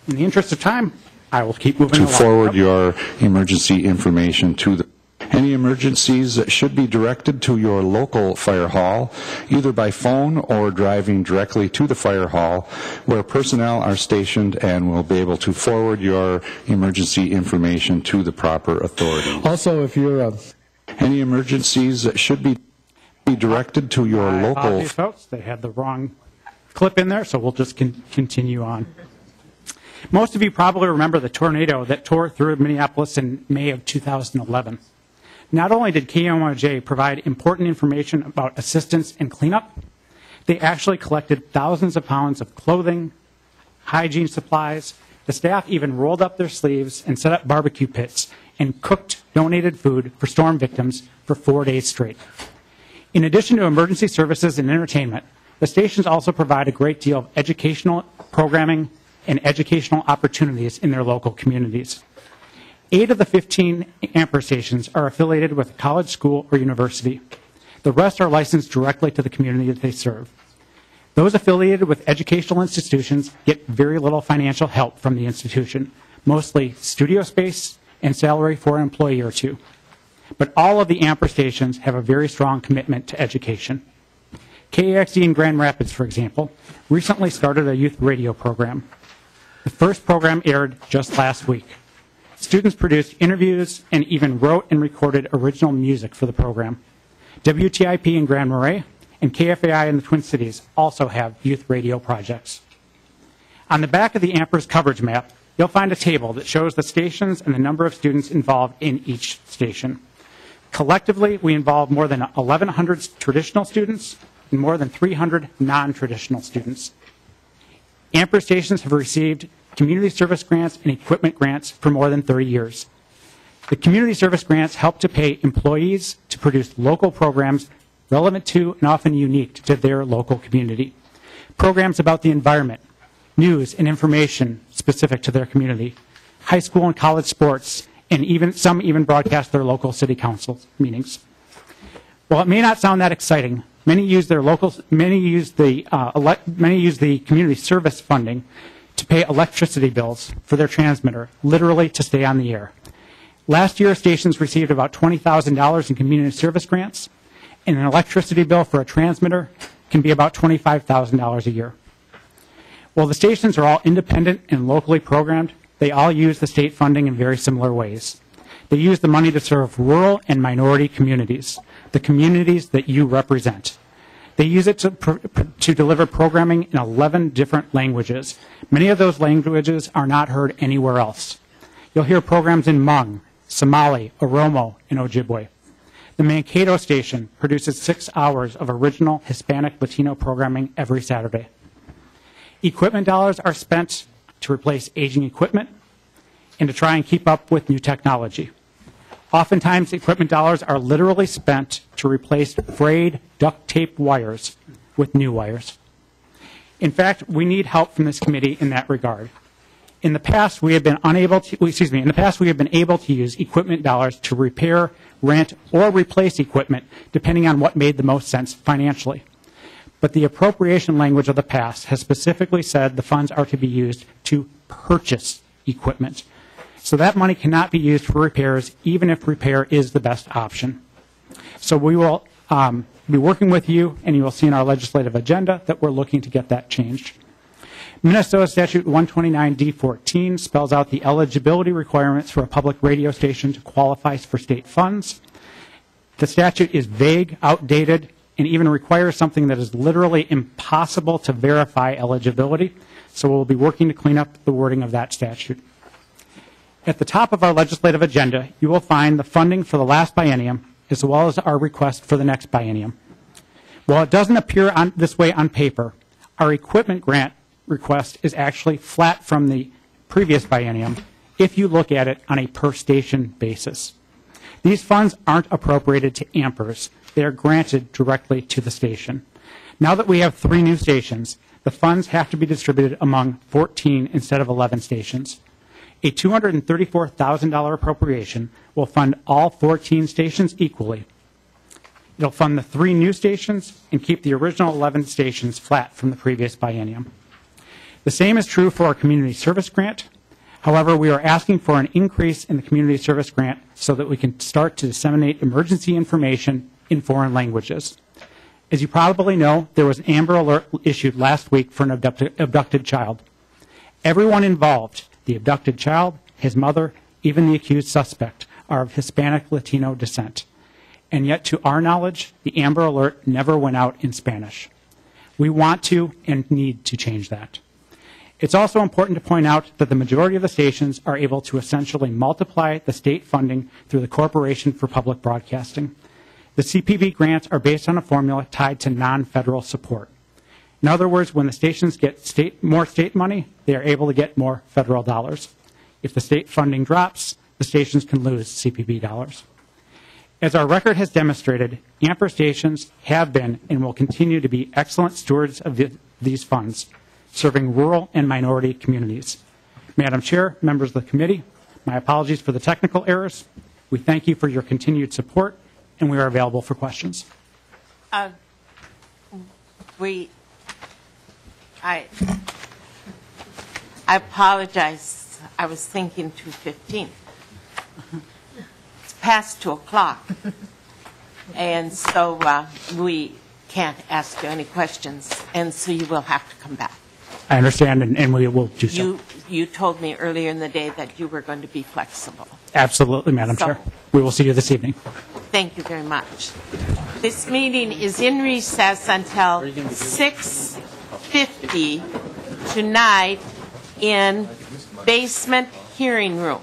In the interest of time, I will keep moving along. To forward your emergency information to the any emergencies should be directed to your local fire hall, either by phone or driving directly to the fire hall, where personnel are stationed and will be able to forward your emergency information to the proper authorities. Also, if you're any emergencies should be directed to your local. Apologies, folks. They had the wrong clip in there, so we'll just continue on. Most of you probably remember the tornado that tore through Minneapolis in May of 2011. Not only did KMOJ provide important information about assistance and cleanup, they actually collected thousands of pounds of clothing, hygiene supplies. The staff even rolled up their sleeves and set up barbecue pits and cooked donated food for storm victims for 4 days straight. In addition to emergency services and entertainment, The stations also provide a great deal of educational programming and educational opportunities in their local communities. 8 of the 15 Amper stations are affiliated with a college, school, or university. The rest are licensed directly to the community that they serve. Those affiliated with educational institutions get very little financial help from the institution, mostly studio space and salary for an employee or two. But all of the Amper stations have a very strong commitment to education. KAXE in Grand Rapids, for example, recently started a youth radio program. The first program aired just last week. Students produced interviews and even wrote and recorded original music for the program. WTIP in Grand Marais and KFAI in the Twin Cities also have youth radio projects. On the back of the Amper's coverage map, you'll find a table that shows the stations and the number of students involved in each station. Collectively, we involve more than 1,100 traditional students and more than 300 non-traditional students. Amper stations have received community service grants and equipment grants for more than 30 years. The community service grants help to pay employees to produce local programs relevant to and often unique to their local community. Programs about the environment, news and information specific to their community, high school and college sports, and some even broadcast their local city council meetings. While it may not sound that exciting, many use the community service funding to pay electricity bills for their transmitter, literally to stay on the air. Last year, stations received about $20,000 in community service grants, and an electricity bill for a transmitter can be about $25,000 a year. While the stations are all independent and locally programmed, they all use the state funding in very similar ways. They use the money to serve rural and minority communities, the communities that you represent. They use it to deliver programming in 11 different languages. Many of those languages are not heard anywhere else. You'll hear programs in Hmong, Somali, Oromo, and Ojibwe. The Mankato station produces 6 hours of original Hispanic Latino programming every Saturday. Equipment dollars are spent to replace aging equipment and to try and keep up with new technology. Oftentimes, equipment dollars are literally spent to replace frayed duct tape wires with new wires. In fact, we need help from this committee in that regard. In the past, we have been able to use equipment dollars to repair, rent, or replace equipment, depending on what made the most sense financially. But the appropriation language of the past has specifically said the funds are to be used to purchase equipment. So that money cannot be used for repairs, even if repair is the best option. So we will be working with you, and you will see in our legislative agenda that we're looking to get that changed. Minnesota Statute 129D14 spells out the eligibility requirements for a public radio station to qualify for state funds. The statute is vague, outdated, and even requires something that is literally impossible to verify eligibility. So we'll be working to clean up the wording of that statute. At the top of our legislative agenda, you will find the funding for the last biennium, as well as our request for the next biennium. While it doesn't appear this way on paper, our equipment grant request is actually flat from the previous biennium if you look at it on a per station basis. These funds aren't appropriated to Ampers. They are granted directly to the station. Now that we have 3 new stations, the funds have to be distributed among 14 instead of 11 stations. A $234,000 appropriation will fund all 14 stations equally. It'll fund the 3 new stations and keep the original 11 stations flat from the previous biennium. The same is true for our community service grant. However, we are asking for an increase in the community service grant so that we can start to disseminate emergency information in foreign languages. As you probably know, there was an Amber Alert issued last week for an abducted child. Everyone involved, the abducted child, his mother, even the accused suspect, are of Hispanic Latino descent. And yet, to our knowledge, the Amber Alert never went out in Spanish. We want to and need to change that. It's also important to point out that the majority of the stations are able to essentially multiply the state funding through the Corporation for Public Broadcasting. The CPB grants are based on a formula tied to non-federal support. In other words, when the stations get more state money, they are able to get more federal dollars. If the state funding drops, the stations can lose CPB dollars. As our record has demonstrated, Amper stations have been and will continue to be excellent stewards of these funds, serving rural and minority communities. Madam Chair, members of the committee, my apologies for the technical errors. We thank you for your continued support, and we are available for questions. I apologize. I was thinking 2:15. It's past 2 o'clock. And so we can't ask you any questions. And so you will have to come back. I understand, and we will do so. You told me earlier in the day that you were going to be flexible. Absolutely, Madam Chair. We will see you this evening. Thank you very much. This meeting is in recess until 6:50 tonight in basement hearing room.